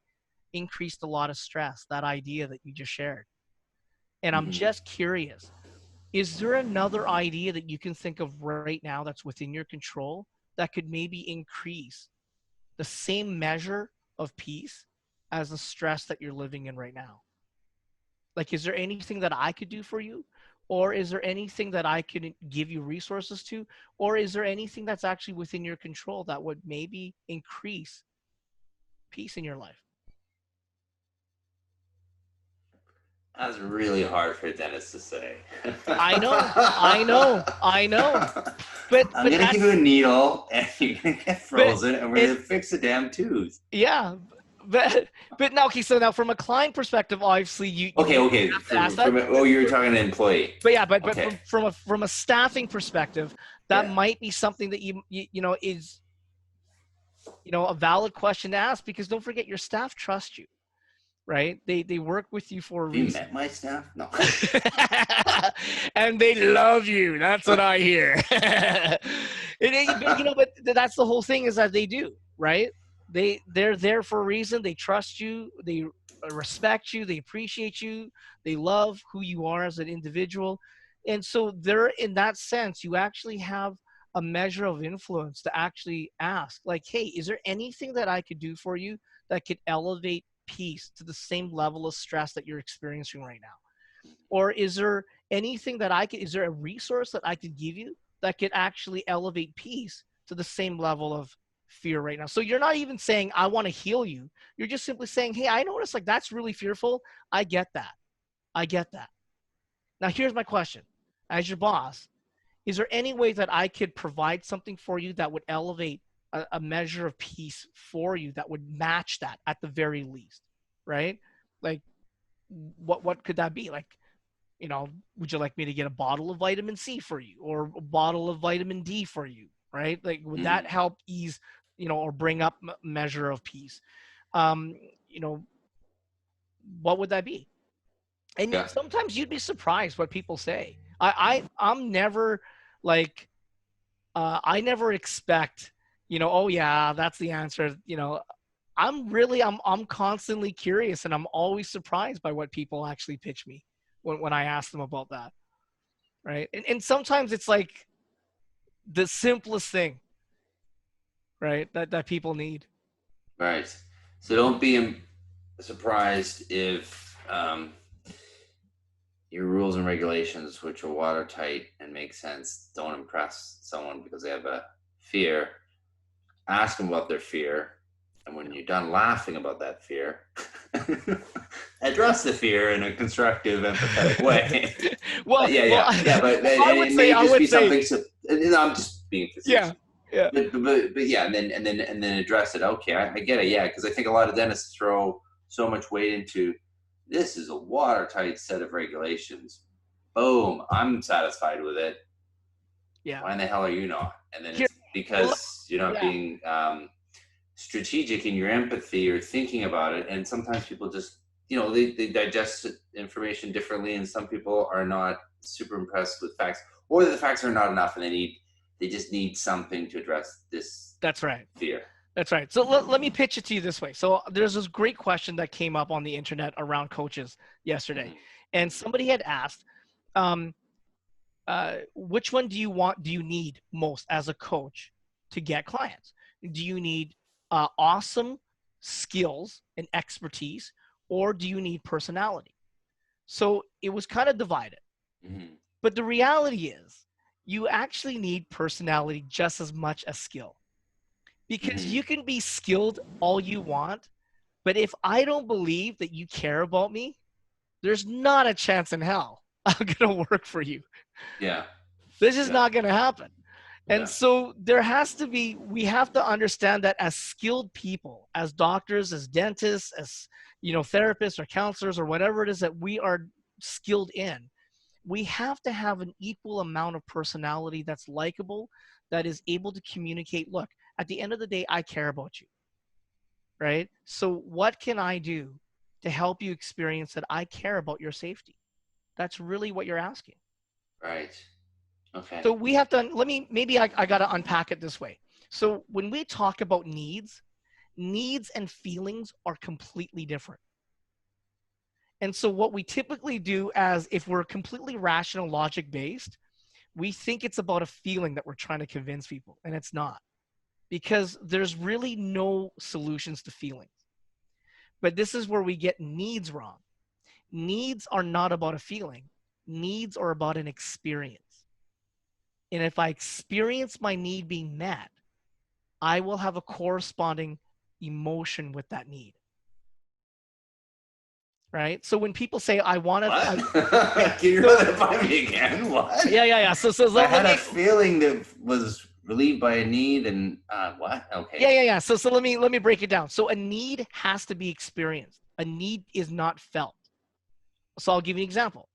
B: increased a lot of stress, that idea that you just shared. And I'm just curious, is there another idea that you can think of right now that's within your control that could maybe increase the same measure of peace as the stress that you're living in right now? Like, is there anything that I could do for you? Or is there anything that I could give you resources to? Or is there anything that's actually within your control that would maybe increase peace in your life?
A: That's really hard for a dentist to say.
B: I know. But
A: I'm going to give you a needle, and you're going to get frozen, and we're going to fix the damn tooth.
B: Yeah. but now, okay, so now from a client perspective, obviously you
A: Okay.
B: have to ask that.
A: You were talking to an employee.
B: But yeah, but
A: Okay.
B: from a staffing perspective, that
A: Yeah.
B: might be something that you know is a valid question to ask, because don't forget, your staff trust you, right? They work with you for a
A: Have you
B: reason.
A: met my staff? No.
B: And they love you. That's what I hear. But that's the whole thing, is that they do, right? They're there for a reason. They trust you. They respect you. They appreciate you. They love who you are as an individual. And so they're, in that sense, you actually have a measure of influence to actually ask, like, hey, is there anything that I could do for you that could elevate peace to the same level of stress that you're experiencing right now? Or is there anything that is there a resource that I could give you that could actually elevate peace to the same level of fear right now? So you're not even saying, I want to heal you. You're just simply saying, hey, I noticed, like, that's really fearful. I get that. Now, here's my question. As your boss, is there any way that I could provide something for you that would elevate a measure of peace for you that would match that at the very least, right? Like, what could that be? Like, would you like me to get a bottle of vitamin C for you, or a bottle of vitamin D for you, right? Like, would that help ease, or bring up measure of peace? Um, what would that be? And
A: Yeah.
B: sometimes you'd be surprised what people say. I'm never like, I never expect, oh yeah, that's the answer. I'm constantly curious, and I'm always surprised by what people actually pitch me when I ask them about that. Right. And sometimes it's like the simplest thing, right? That people need.
A: Right. So don't be surprised if your rules and regulations, which are watertight and make sense, don't impress someone because they have a fear. Ask them about their fear. And when you're done laughing about that fear, address the fear in a constructive, empathetic way.
B: Well,
A: yeah. But
B: I would
A: it
B: say,
A: may just be something. I'm just being facetious.
B: Yeah.
A: But yeah, and then address it. Okay, I get it. Yeah, because I think a lot of dentists throw so much weight into this is a watertight set of regulations. Boom, I'm satisfied with it.
B: Yeah.
A: Why in the hell are you not? And then it's because you're not being strategic in your empathy or thinking about it. And sometimes people just, they digest information differently, and some people are not super impressed with facts, or the facts are not enough, and they just need something to address this.
B: That's right.
A: Fear.
B: That's right. So let me pitch it to you this way. So there's this great question that came up on the internet around coaches yesterday, and somebody had asked, which one do you need most as a coach to get clients? Do you need awesome skills and expertise, or do you need personality? So it was kind of divided. But the reality is, you actually need personality just as much as skill. Because you can be skilled all you want, but if I don't believe that you care about me, there's not a chance in hell I'm going to work for you.
A: Yeah.
B: This is not going to happen. And so we have to understand that as skilled people, as doctors, as dentists, as, therapists or counselors or whatever it is that we are skilled in, we have to have an equal amount of personality that's likable, that is able to communicate, look, at the end of the day, I care about you, right? So what can I do to help you experience that I care about your safety? That's really what you're asking.
A: Right. Okay.
B: So we have to, I got to unpack it this way. So when we talk about needs and feelings are completely different. And so what we typically do, as if we're completely rational, logic based, we think it's about a feeling that we're trying to convince people, and it's not, because there's really no solutions to feelings. But this is where we get needs wrong. Needs are not about a feeling. Needs are about an experience. And if I experience my need being met, I will have a corresponding emotion with that need. Right? So when people say, I want to...
A: Can you run that by me again? What?
B: Yeah. So
A: I had a feeling that was relieved by a need and what? Okay.
B: Yeah. So let me break it down. So a need has to be experienced. A need is not felt. So I'll give you an example.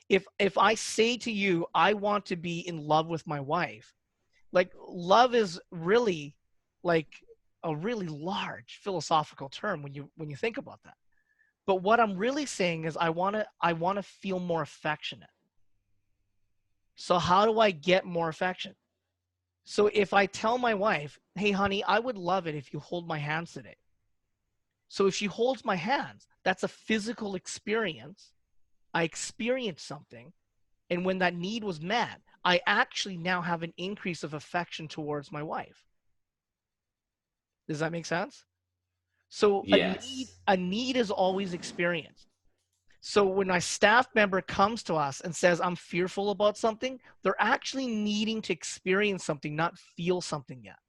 B: If I say to you, I want to be in love with my wife, like love is really like a really large philosophical term when you think about that. But what I'm really saying is I want to feel more affectionate. So how do I get more affection? So if I tell my wife, hey honey, I would love it if you hold my hands today. So if she holds my hands, that's a physical experience. I experienced something. And when that need was met, I actually now have an increase of affection towards my wife. Does that make sense? So
A: Yes.
B: a need is always experienced. So when a staff member comes to us and says, I'm fearful about something, they're actually needing to experience something, not feel something yet.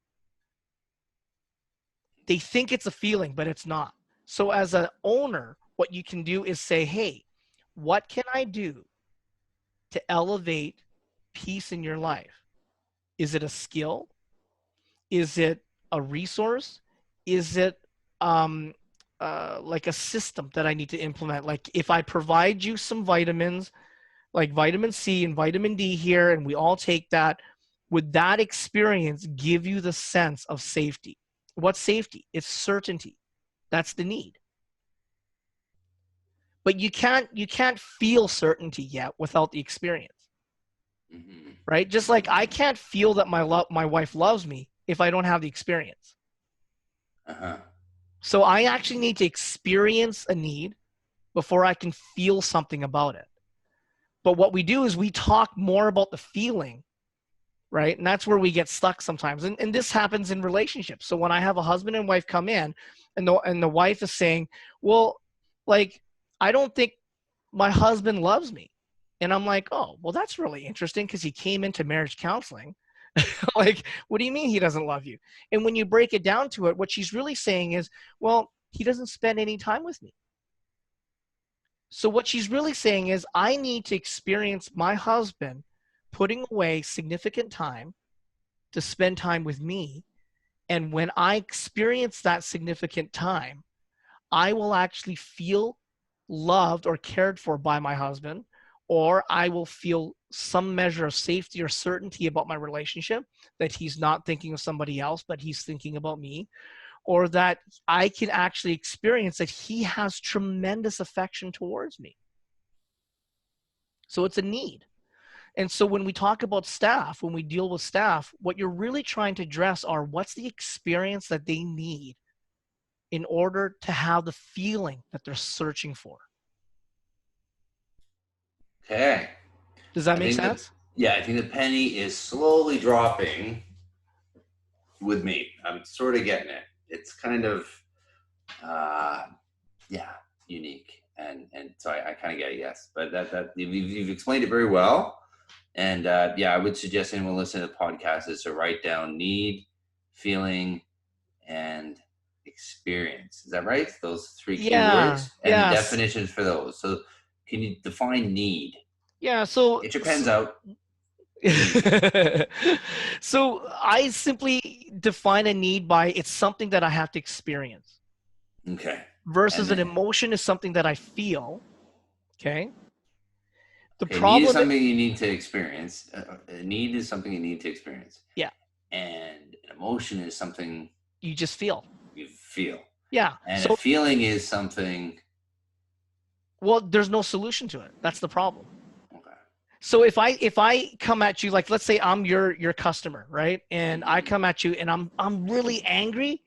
B: They think it's a feeling, but it's not. So as an owner, what you can do is say, hey, what can I do to elevate peace in your life? Is it a skill? Is it a resource? Is it like a system that I need to implement? Like if I provide you some vitamins, like vitamin C and vitamin D here, and we all take that, would that experience give you the sense of safety? What's safety? It's certainty. That's the need. But you can't feel certainty yet without the experience,
A: Mm-hmm.
B: right? Just like I can't feel that my wife loves me if I don't have the experience.
A: Uh-huh.
B: So I actually need to experience a need before I can feel something about it. But what we do is we talk more about the feeling, right? And that's where we get stuck sometimes. And this happens in relationships. So when I have a husband and wife come in and the wife is saying, well, like, I don't think my husband loves me. And I'm like, oh, well, that's really interesting because he came into marriage counseling. Like, what do you mean he doesn't love you? And when you break it down to it, what she's really saying is, well, he doesn't spend any time with me. So what she's really saying is, I need to experience my husband putting away significant time to spend time with me. And when I experience that significant time, I will actually feel loved or cared for by my husband, or I will feel some measure of safety or certainty about my relationship, that he's not thinking of somebody else, but he's thinking about me, or that I can actually experience that he has tremendous affection towards me. So it's a need. And so when we talk about staff, when we deal with staff, what you're really trying to address are what's the experience that they need in order to have the feeling that they're searching for.
A: Okay.
B: Does that
A: I
B: make
A: think the
B: sense?
A: yeah, I think the penny is slowly dropping with me. I'm sort of getting it. It's kind of uh yeah, unique. And so I kind of get it, yes. But that you've explained it very well. And yeah, I would suggest anyone listening to the podcast is to write down need, feeling, and experience. Is that right? Those three key
B: Yeah.
A: words and the
B: Yes.
A: definitions for those. So can you define need?
B: Yeah. So,
A: Get your pens
B: so
A: out. Need.
B: so I simply define a need by it's something that I have to experience
A: Okay. And
B: versus an
A: then
B: emotion is something that I feel. Okay. The
A: okay, need is
B: problem,
A: something you need to experience. A need is something you need to experience.
B: yeah,
A: And an emotion is something
B: you just feel.
A: you feel.
B: Yeah.
A: And a
B: So,
A: feeling is something
B: well, there's no solution to it. That's the problem.
A: okay.
B: So if I come at you, like let's say I'm your customer, right? And I
A: Mm-hmm.
B: come at you and I'm really angry.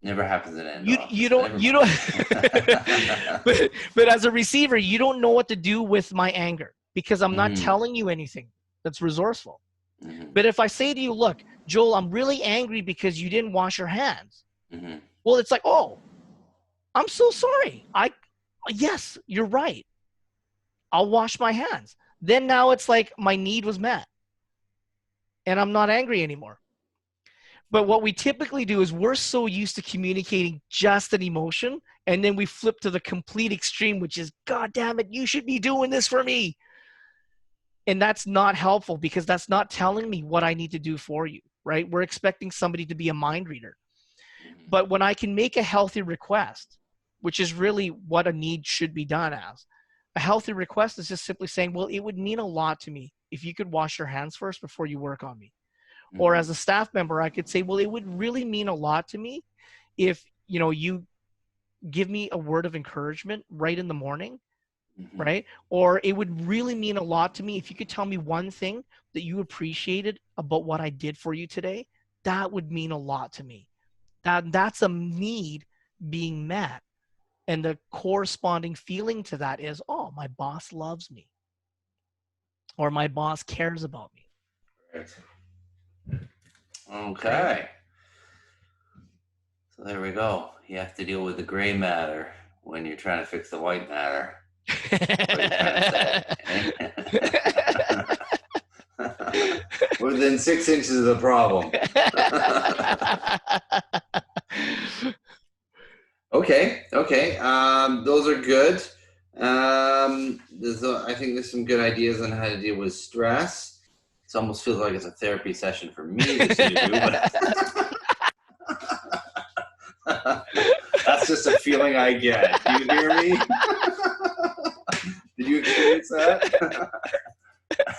A: Never happens in end
B: You you
A: office, but
B: don't
A: never
B: you
A: mind.
B: don't but as a receiver, you don't know what to do with my anger because I'm not
A: Mm-hmm.
B: telling you anything that's resourceful.
A: Mm-hmm.
B: But if I say to you, look, Joel, I'm really angry because you didn't wash your hands.
A: Mm-hmm.
B: Well, it's like, oh, I'm so sorry. Yes, you're right. I'll wash my hands. Then now it's like my need was met and I'm not angry anymore. But what we typically do is we're so used to communicating just an emotion, and then we flip to the complete extreme, which is, God damn it, you should be doing this for me. And that's not helpful because that's not telling me what I need to do for you, right? We're expecting somebody to be a mind reader. But when I can make a healthy request, which is really what a need should be done as, a healthy request is just simply saying, well, it would mean a lot to me if you could wash your hands first before you work on me. Or as a staff member, I could say, well, it would really mean a lot to me if, you give me a word of encouragement right in the morning, right? Or it would really mean a lot to me if you could tell me one thing that you appreciated about what I did for you today. That would mean a lot to me. That's a need being met. And the corresponding feeling to that is, oh, my boss loves me, or my boss cares about me.
A: Okay. So there we go. You have to deal with the gray matter when you're trying to fix the white matter. What you're trying to say. Within 6 inches of the problem. Okay. Those are good. I think there's some good ideas on how to deal with stress. It almost feels like it's a therapy session for me to do, but that's just a feeling I get. Do you hear me? Did you experience that?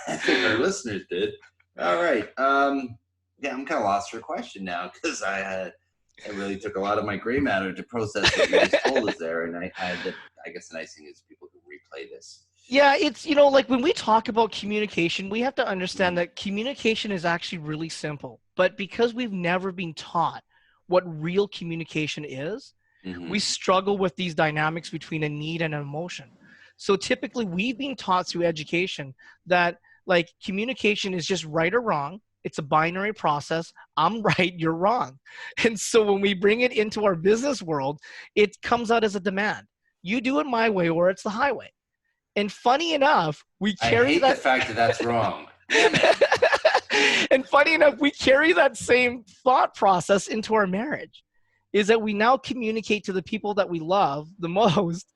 A: I think our listeners did. All right. Yeah, I'm kind of lost for a question now because I really took a lot of my gray matter to process what you just told us there, and I guess the nice thing is people can replay this.
B: Yeah, it's, like when we talk about communication, we have to understand that communication is actually really simple. But because we've never been taught what real communication is, we struggle with these dynamics between a need and an emotion. So typically we've been taught through education that like communication is just right or wrong. It's a binary process. I'm right, you're wrong. And so when we bring it into our business world, it comes out as a demand. You do it my way or it's the highway. And funny enough, we carry
A: I hate the fact that that's wrong.
B: And funny enough, we carry that same thought process into our marriage. Is that we now communicate to the people that we love the most.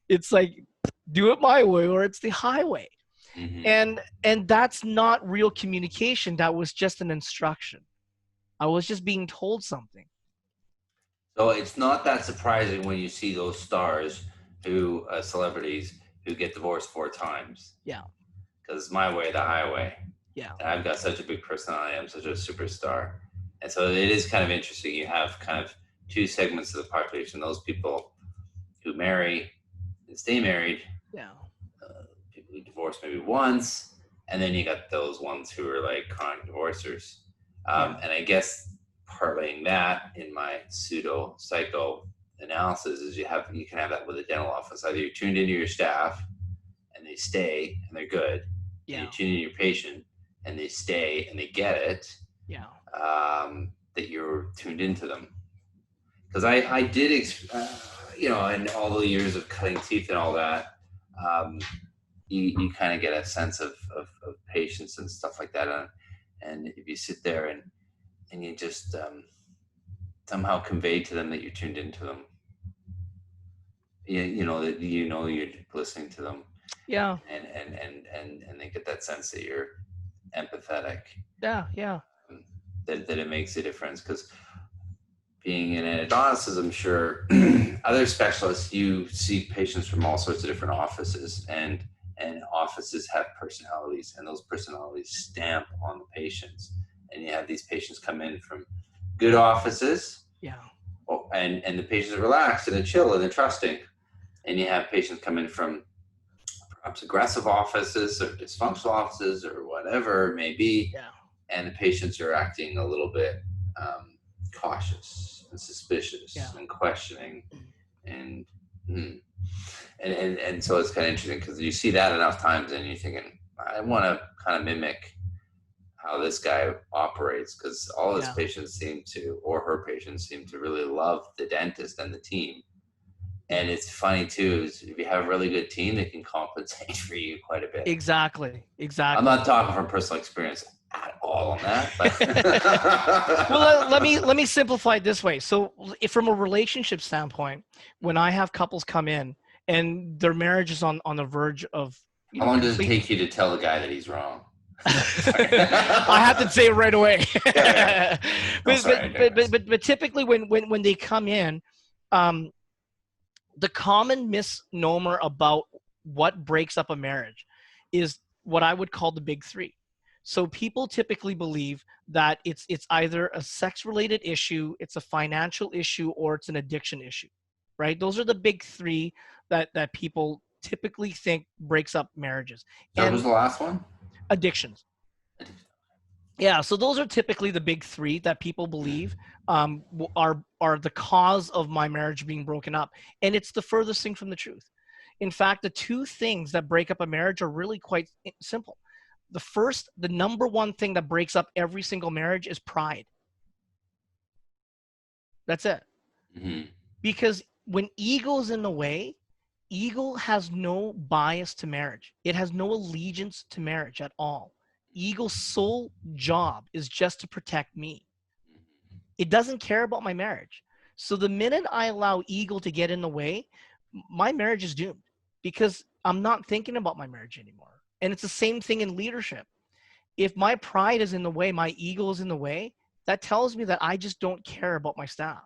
B: It's like, do it my way or it's the highway. And that's not real communication. That was just an instruction. I was just being told something.
A: So it's not that surprising when you see those stars who celebrities who get divorced 4 times.
B: Yeah.
A: Because it's my way, the highway.
B: Yeah.
A: And I've got such a big personality. I'm such a superstar. And so it is kind of interesting. You have kind of 2 segments of the population. Those people who marry and stay married.
B: Yeah.
A: People who divorce maybe once. And then you got those ones who are like chronic divorcers. And I guess parlaying that in my pseudo psycho analysis is you can have that with a dental office. Either you're tuned into your staff and they stay and they're good. Yeah. And you tune into your patient and they stay and they get it. Yeah. That you're tuned into them. Because I did, in all the years of cutting teeth and all that, you kind of get a sense of patience and stuff like that. And if you sit there and you just somehow convey to them that you're tuned into them, that you're listening to them. Yeah. And they get that sense that you're empathetic. Yeah. That it makes a difference. Because being in endodontists, I'm sure other specialists, you see patients from all sorts of different offices, and offices have personalities, and those personalities stamp on the patients. And you have these patients come in from good offices. Yeah. And the patients are relaxed and they're chill and they're trusting. And you have patients come in from perhaps aggressive offices or dysfunctional offices or whatever it may be. Yeah. And the patients are acting a little bit cautious and suspicious and questioning. And so it's kind of interesting because you see that enough times and you're thinking, I want to kind of mimic how this guy operates, because all his patients seem to, or her patients seem to really love the dentist and the team. And it's funny too, is if you have a really good team, they can compensate for you quite a bit. Exactly. I'm not talking from personal experience at all on that. But
B: well, let me simplify it this way. So if from a relationship standpoint, when I have couples come in and their marriage is on the verge of
A: How long does it take you to tell the guy that he's wrong?
B: I have to say it right away.
A: Yeah.
B: But typically when they come in, the common misnomer about what breaks up a marriage is what I would call the big three. So people typically believe that it's either a sex-related issue, it's a financial issue, or it's an addiction issue, right? Those are the big three that people typically think breaks up marriages.
A: So what was the last one?
B: Addictions. Yeah, so those are typically the big three that people believe are the cause of my marriage being broken up, and it's the furthest thing from the truth. In fact, the two things that break up a marriage are really quite simple. The number one thing that breaks up every single marriage is pride. That's it.
A: Mm-hmm.
B: Because when ego's in the way, ego has no bias to marriage. It has no allegiance to marriage at all. Ego's sole job is just to protect me. It doesn't care about my marriage. So the minute I allow ego to get in the way, my marriage is doomed because I'm not thinking about my marriage anymore. And it's the same thing in leadership. If my pride is in the way, my ego is in the way, that tells me that I just don't care about my staff.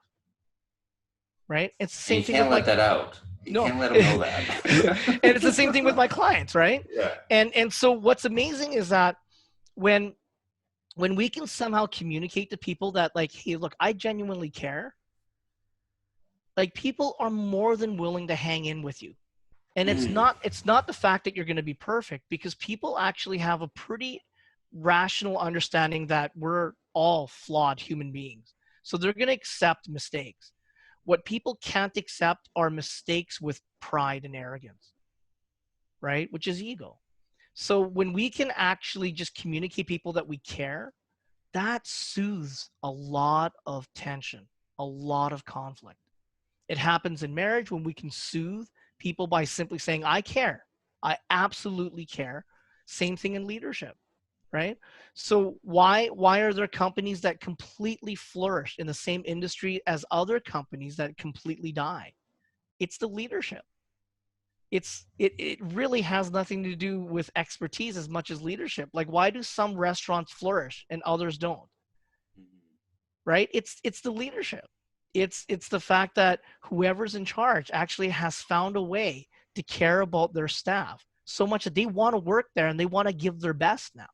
B: Right? It's the same thing with
A: let that out. You can't let them know that.
B: And it's the same thing with my clients, right?
A: Yeah.
B: And so what's amazing is that when we can somehow communicate to people that like, hey, look, I genuinely care, like people are more than willing to hang in with you. And it's not the fact that you're going to be perfect, because people actually have a pretty rational understanding that we're all flawed human beings. So they're going to accept mistakes. What people can't accept are mistakes with pride and arrogance, right? Which is ego. So when we can actually just communicate people that we care, that soothes a lot of tension, a lot of conflict. It happens in marriage when we can soothe people by simply saying, I care. I absolutely care. Same thing in leadership, right? So why are there companies that completely flourish in the same industry as other companies that completely die? It's the leadership. It really has nothing to do with expertise as much as leadership. Like, why do some restaurants flourish and others don't? Right? It's the leadership. It's the fact that whoever's in charge actually has found a way to care about their staff so much that they want to work there and they want to give their best now.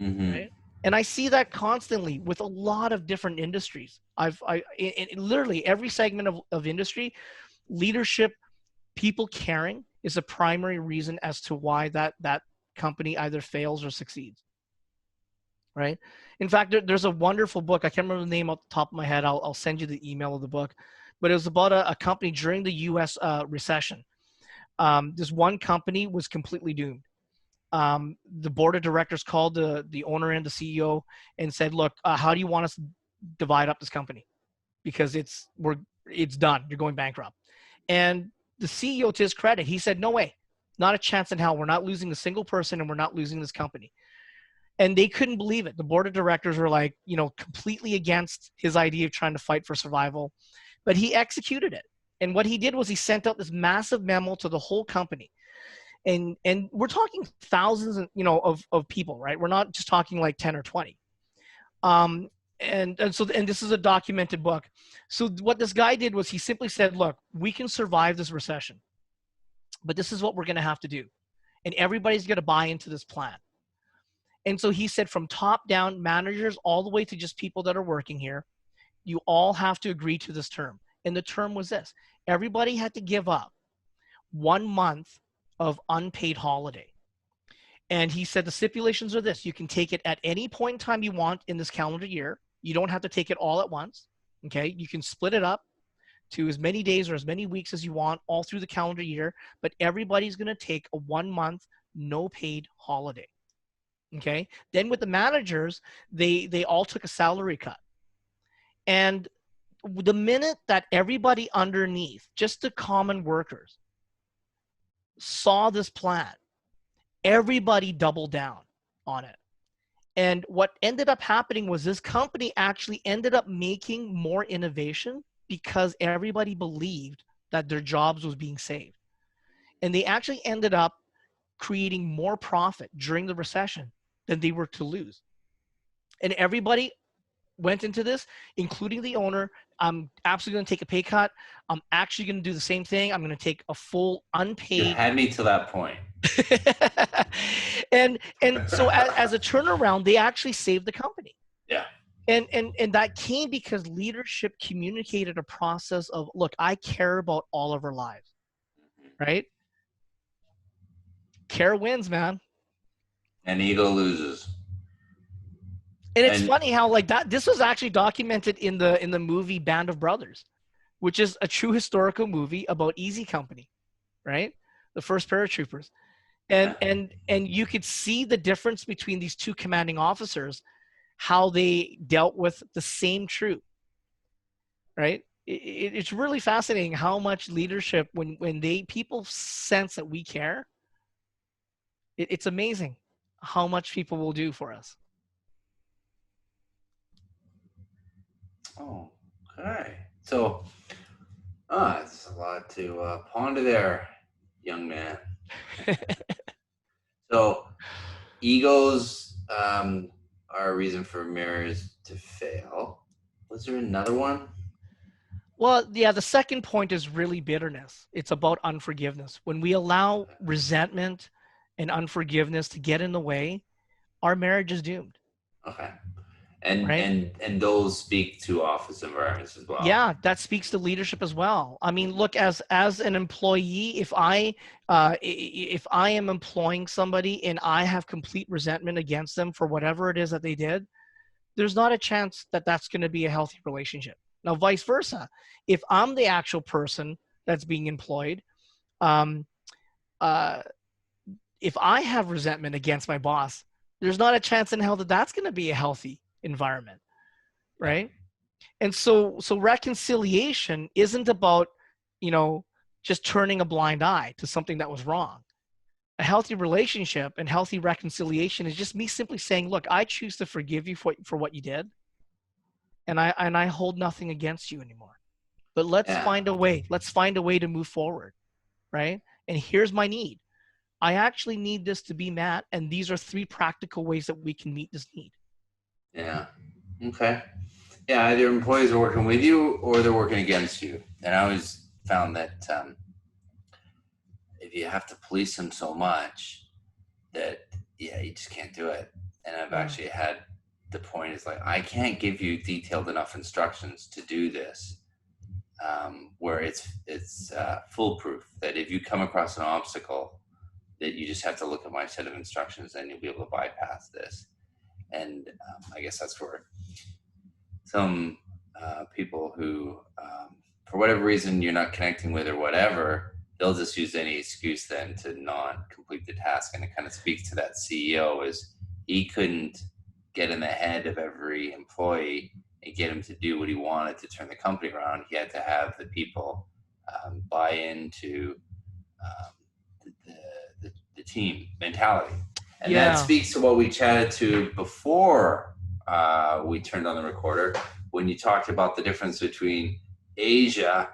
A: Mm-hmm.
B: Right? And I see that constantly with a lot of different industries. In literally every segment of industry, leadership, people caring is a primary reason as to why that company either fails or succeeds. Right? In fact, there's a wonderful book. I can't remember the name off the top of my head. I'll send you the email of the book. But it was about a company during the U.S. Recession. This one company was completely doomed. The board of directors called the owner and the CEO and said, look, how do you want us to divide up this company? Because it's done. You're going bankrupt. And the CEO, to his credit, he said, no way, not a chance in hell. We're not losing a single person and we're not losing this company. And they couldn't believe it. The board of directors were like, completely against his idea of trying to fight for survival, but he executed it. And what he did was he sent out this massive memo to the whole company. And we're talking thousands of people, right? We're not just talking like 10 or 20. And this is a documented book. So what this guy did was he simply said, look, we can survive this recession, but this is what we're going to have to do. And everybody's going to buy into this plan. And so he said, from top down, managers all the way to just people that are working here, you all have to agree to this term. And the term was this: everybody had to give up 1 month of unpaid holiday. And he said the stipulations are this: you can take it at any point in time you want in this calendar year. You don't have to take it all at once. Okay. You can split it up to as many days or as many weeks as you want all through the calendar year, but everybody's going to take a 1 month no paid holiday. Okay. Then with the managers, they all took a salary cut. And the minute that everybody underneath, just the common workers, saw this plan, everybody doubled down on it. And what ended up happening was this company actually ended up making more innovation because everybody believed that their jobs was being saved. And they actually ended up creating more profit during the recession than they were to lose. And everybody went into this, including the owner. I'm absolutely going to take a pay cut. I'm actually going to do the same thing. I'm going to take a full
A: You
B: unpaid.
A: had me to that point.
B: and so as a turnaround, they actually saved the company.
A: Yeah.
B: And that came because leadership communicated a process of, look, I care about all of our lives, right? Care wins, man.
A: And ego loses.
B: And it's funny how like that, this was actually documented in the movie Band of Brothers, which is a true historical movie about Easy Company, right? The first paratroopers. And you could see the difference between these two commanding officers, how they dealt with the same truth, right? It's really fascinating how much leadership, when people sense that we care, it's amazing how much people will do for us.
A: Oh, okay. So, it's a lot to ponder there, young man. So, egos are a reason for marriage to fail. Was there another one?
B: Well, yeah, the second point is really bitterness. It's about unforgiveness. When we allow resentment and unforgiveness to get in the way, our marriage is doomed.
A: Okay. And
B: Right?
A: and those speak to office environments as well.
B: Yeah, that speaks to leadership as well. I mean, look, as an employee, if I am employing somebody and I have complete resentment against them for whatever it is that they did, there's not a chance that that's going to be a healthy relationship. Now, vice versa, if I'm the actual person that's being employed, um, if I have resentment against my boss, there's not a chance in hell that that's going to be a healthy environment, right? And so reconciliation isn't about, just turning a blind eye to something that was wrong. A healthy relationship and healthy reconciliation is just me simply saying, look, I choose to forgive you for what you did. And I hold nothing against you anymore. But let's find a way. Let's find a way to move forward, right? And here's my need. I actually need this to be met, and these are 3 practical ways that we can meet this need.
A: Yeah. Okay. Yeah, either employees are working with you or they're working against you. And I always found that if you have to police them so much that, you just can't do it. And I've actually had the point is like, I can't give you detailed enough instructions to do this, where it's foolproof, that if you come across an obstacle, that you just have to look at my set of instructions and you'll be able to bypass this. And I guess that's where some people who, for whatever reason, you're not connecting with or whatever, they'll just use any excuse then to not complete the task. And it kind of speaks to that CEO, is he couldn't get in the head of every employee and get him to do what he wanted to turn the company around. He had to have the people buy into the team mentality. And that speaks to what we chatted to before we turned on the recorder, when you talked about the difference between Asia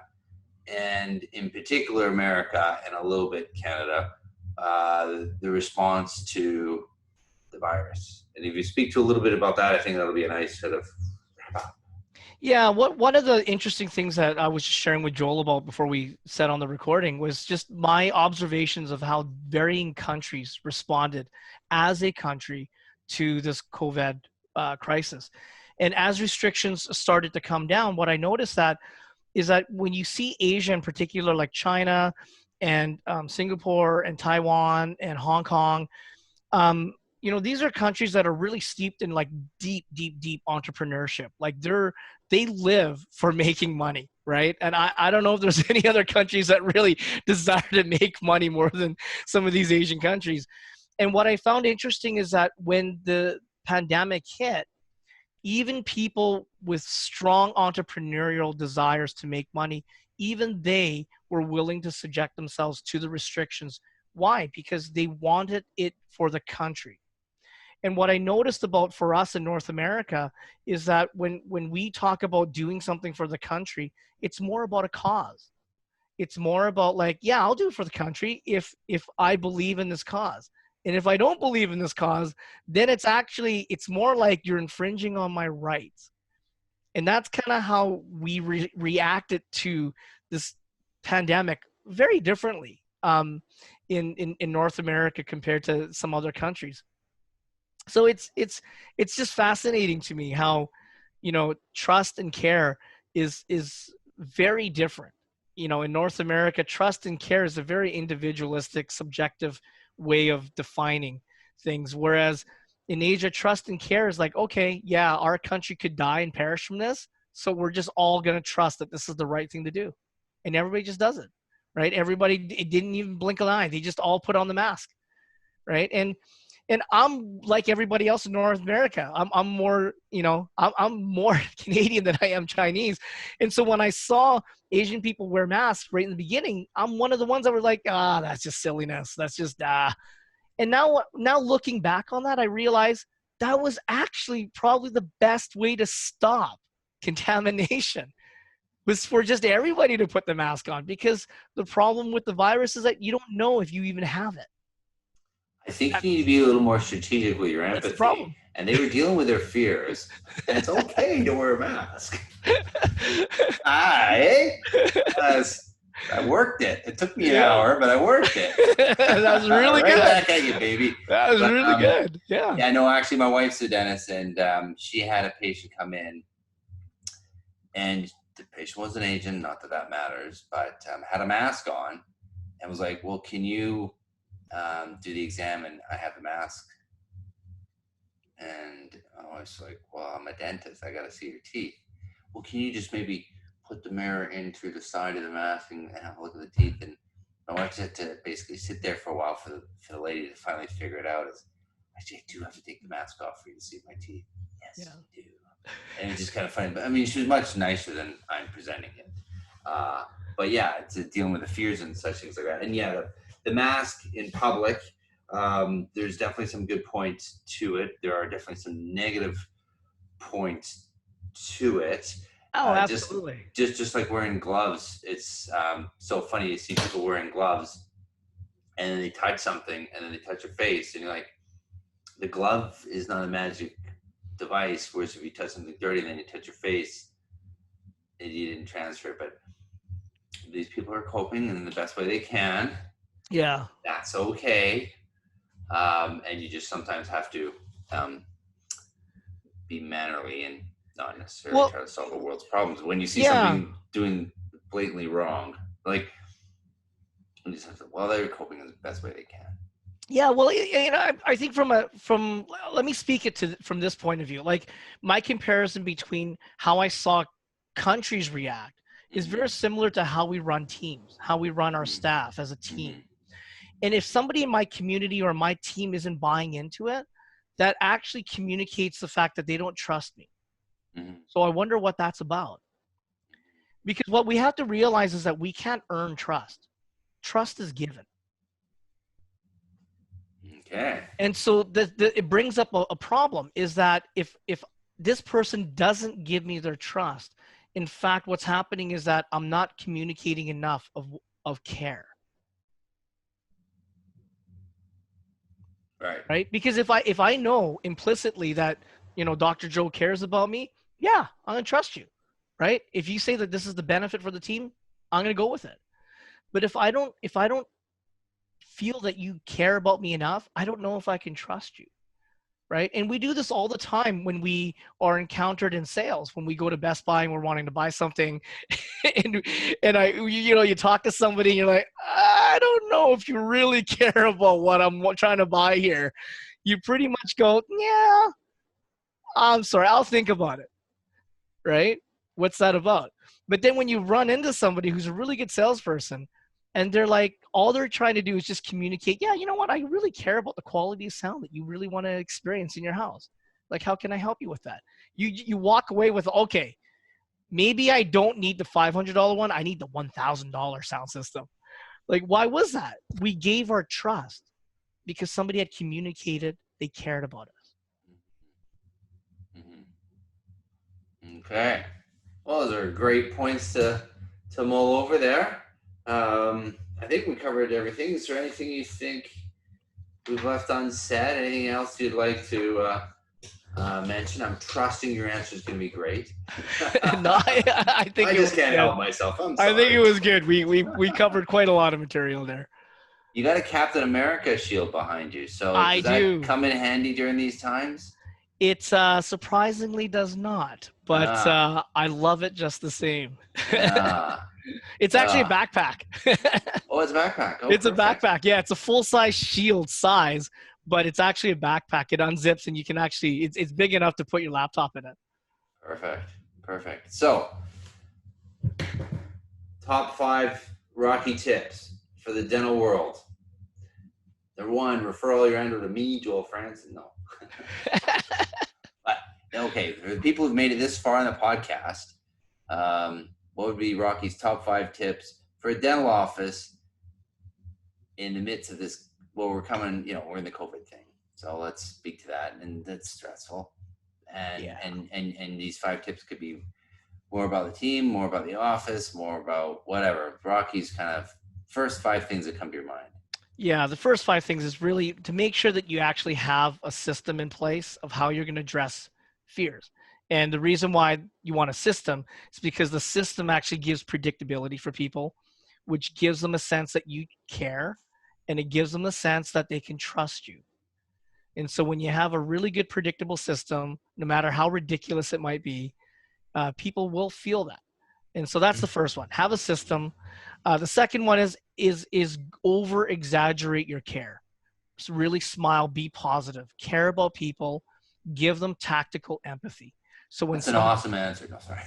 A: and in particular America and a little bit Canada, the response to the virus. And if you speak to a little bit about that, I think that'll be a nice sort of wrap up.
B: Yeah, one of the interesting things that I was just sharing with Joel about before we set on the recording was just my observations of how varying countries responded as a country to this COVID crisis. And as restrictions started to come down, what I noticed is that when you see Asia in particular, like China and Singapore and Taiwan and Hong Kong, these are countries that are really steeped in like deep entrepreneurship. Like they live for making money, right? And I don't know if there's any other countries that really desire to make money more than some of these Asian countries. And what I found interesting is that when the pandemic hit, even people with strong entrepreneurial desires to make money, even they were willing to subject themselves to the restrictions. Why? Because they wanted it for the country. And what I noticed about for us in North America is that when we talk about doing something for the country, it's more about a cause. It's more about like, yeah, I'll do it for the country if I believe in this cause. And if I don't believe in this cause, then it's more like you're infringing on my rights. And that's kind of how we reacted to this pandemic very differently in North America compared to some other countries. So it's just fascinating to me how, trust and care is very different. In North America, trust and care is a very individualistic, subjective way of defining things, whereas in Asia, trust and care is like, okay, yeah, our country could die and perish from this, so we're just all going to trust that this is the right thing to do, and everybody just does it, right? Everybody, it didn't even blink an eye. They just all put on the mask, right? And I'm like everybody else in North America. I'm more, I'm more Canadian than I am Chinese. And so when I saw Asian people wear masks right in the beginning, I'm one of the ones that were like, that's just silliness. That's just And now looking back on that, I realize that was actually probably the best way to stop contamination, was for just everybody to put the mask on, because the problem with the virus is that you don't know if you even have it.
A: I think you need to be a little more strategic with your
B: That's the problem.
A: empathy. And they were dealing with their fears. And it's okay to wear a mask. I worked it. It took me an hour, but I worked it.
B: That was really
A: right
B: good.
A: Back at you, baby.
B: That was really good. Yeah.
A: Yeah, no, actually, my wife's a dentist, and she had a patient come in, and the patient was an Asian, not that that matters, but had a mask on, and was like, well, can you do the exam? And I have the mask. And I was like, well, I'm a dentist. I got to see your teeth. Well, can you just maybe put the mirror in through the side of the mask and have a look at the teeth? And my wife had to basically sit there for a while for the lady to finally figure it out. Actually, I do have to take the mask off for you to see my teeth. Yes, you do. And it's just kind of funny. But I mean, she was much nicer than I'm presenting it. But yeah, it's dealing with the fears and such things like that. And yeah, the mask in public, there's definitely some good points to it. There are definitely some negative points to it.
B: Oh, absolutely.
A: Just like wearing gloves. It's so funny to see people wearing gloves and then they touch something and then they touch your face and you're like, the glove is not a magic device, whereas if you touch something dirty and then you touch your face, and you didn't transfer it. But these people are coping in the best way they can.
B: Yeah.
A: That's okay. And you just sometimes have to be mannerly and not necessarily try to solve the world's problems. When you see something doing blatantly wrong, like, you just have to, well, they're coping in the best way they can.
B: Yeah, well, I think let me speak it from this point of view. Like, my comparison between how I saw countries react is very similar to how we run teams, how we run our staff as a team. And if somebody in my community or my team isn't buying into it, that actually communicates the fact that they don't trust me. So I wonder what that's about. Because what we have to realize is that we can't earn trust. Trust is given.
A: Okay.
B: And so it brings up a problem, is that if this person doesn't give me their trust, in fact, what's happening is that I'm not communicating enough of care. Right? Because if I know implicitly that, Dr. Joe cares about me, yeah, I'm going to trust you. Right? If you say that this is the benefit for the team, I'm going to go with it. But if I don't feel that you care about me enough, I don't know if I can trust you. Right? And we do this all the time when we are encountered in sales, when we go to Best Buy and we're wanting to buy something and you talk to somebody and you're like, I don't know if you really care about what I'm trying to buy here. You pretty much go, yeah, I'm sorry, I'll think about it. Right? What's that about? But then when you run into somebody who's a really good salesperson and they're like, all they're trying to do is just communicate, yeah, you know what? I really care about the quality of sound that you really want to experience in your house. Like, how can I help you with that? You walk away with, okay, maybe I don't need the $500 one. I need the $1,000 sound system. Like, why was that? We gave our trust because somebody had communicated they cared about us.
A: Okay. Well, those are great points to mull over there. I think we covered everything. Is there anything you think we've left unsaid? Anything else you'd like to mention? I'm trusting your answer is going to be great.
B: No, I think
A: I
B: it
A: just
B: was
A: can't
B: good.
A: help myself. I'm
B: I think it
A: sorry.
B: was good. We covered quite a lot of material there.
A: You got a Captain America shield behind you. So
B: I
A: does that
B: do.
A: come in handy during these times?
B: It surprisingly does not, but
A: Ah,
B: I love it just the same.
A: ah,
B: It's actually a
A: ah.
B: backpack.
A: Oh, it's a backpack. Oh,
B: It's a
A: perfect.
B: backpack. Yeah, it's a full size shield size, but it's actually a backpack. It unzips and you can actually it's big enough to put your laptop in it.
A: Perfect. Perfect. So, top 5 Rocky tips for the dental world. Number 1, refer all your endo to me, Joel Franson. No. But, okay, for the people who've made it this far in the podcast, what would be Rocky's top 5 tips for a dental office in the midst of this? Well, we're in the COVID thing. So let's speak to that. And that's stressful. And,
B: Yeah.
A: and these 5 tips could be more about the team, more about the office, more about whatever. Rocky's kind of first 5 things that come to your mind.
B: Yeah, the first 5 things is really to make sure that you actually have a system in place of how you're going to address fears. And the reason why you want a system is because the system actually gives predictability for people, which gives them a sense that you care, and it gives them a sense that they can trust you. And so when you have a really good predictable system, no matter how ridiculous it might be, people will feel that. And so that's the first one. Have a system. The second one is over exaggerate your care. Just really smile, be positive, care about people, give them tactical empathy. So when
A: That's an awesome answer. No, sorry.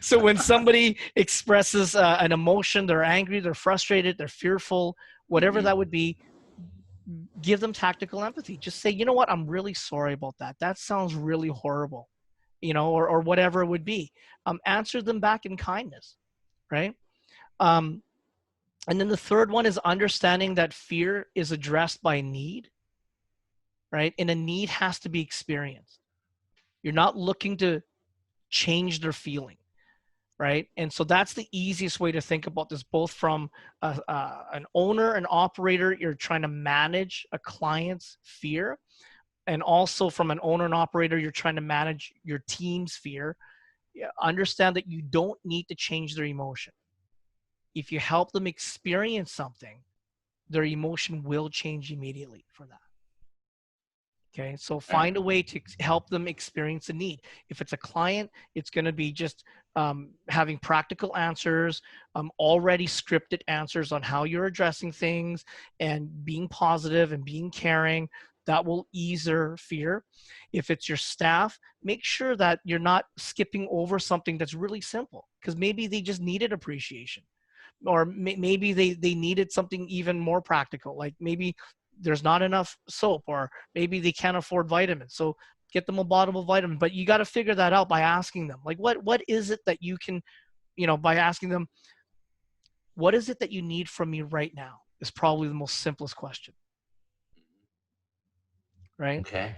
B: so when somebody expresses an emotion, they're angry, they're frustrated, they're fearful, whatever that would be, give them tactical empathy. Just say, you know what, I'm really sorry about that. That sounds really horrible, or whatever it would be. Answer them back in kindness, right? Um, and then the third one is understanding that fear is addressed by need, right? And a need has to be experienced. You're not looking to change their feeling, right? And so that's the easiest way to think about this, both from an owner, an operator, you're trying to manage a client's fear, and also from an owner and operator, you're trying to manage your team's fear. Understand that you don't need to change their emotion. If you help them experience something, their emotion will change immediately for that. Okay, so find a way to help them experience a need. If it's a client, it's going to be just having practical answers, already scripted answers on how you're addressing things, and being positive and being caring. That will ease their fear. If it's your staff, make sure that you're not skipping over something that's really simple, because maybe they just needed appreciation, or maybe they needed something even more practical, like maybe there's not enough soap, or maybe they can't afford vitamins, so get them a bottle of vitamin. But you got to figure that out by asking them, like, what is it that you can, by asking them, what is it that you need from me right now, is probably the most simplest question, right?
A: Okay.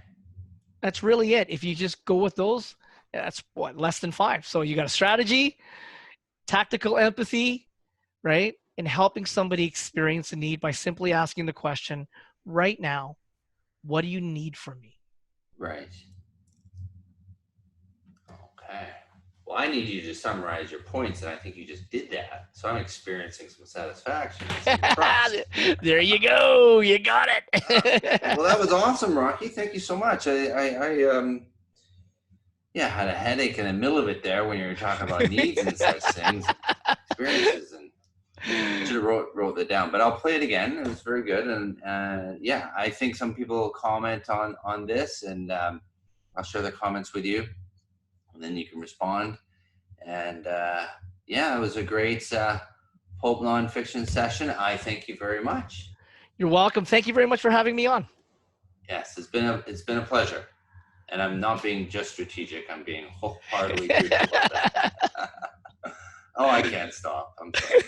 B: That's really it. If you just go with those, that's what, less than 5. So you got a strategy, tactical empathy, right? And helping somebody experience a need by simply asking the question, right now, what do you need from me?
A: Right. Okay. Well, I need you to summarize your points, and I think you just did that. So I'm experiencing some satisfaction, some trust.
B: There you go. You got it.
A: Well, that was awesome, Rocky. Thank you so much. I had a headache in the middle of it there when you were talking about needs and such things, experiences, and I should have wrote that down. But I'll play it again. It was very good, and I think some people will comment on this, and I'll share the comments with you, and then you can respond. And it was a great pulp nonfiction session. I thank you very much.
B: You're welcome. Thank you very much for having me on.
A: Yes, it's been a pleasure. And I'm not being just strategic. I'm being wholeheartedly truthful about that. Oh, I can't stop. I'm sorry.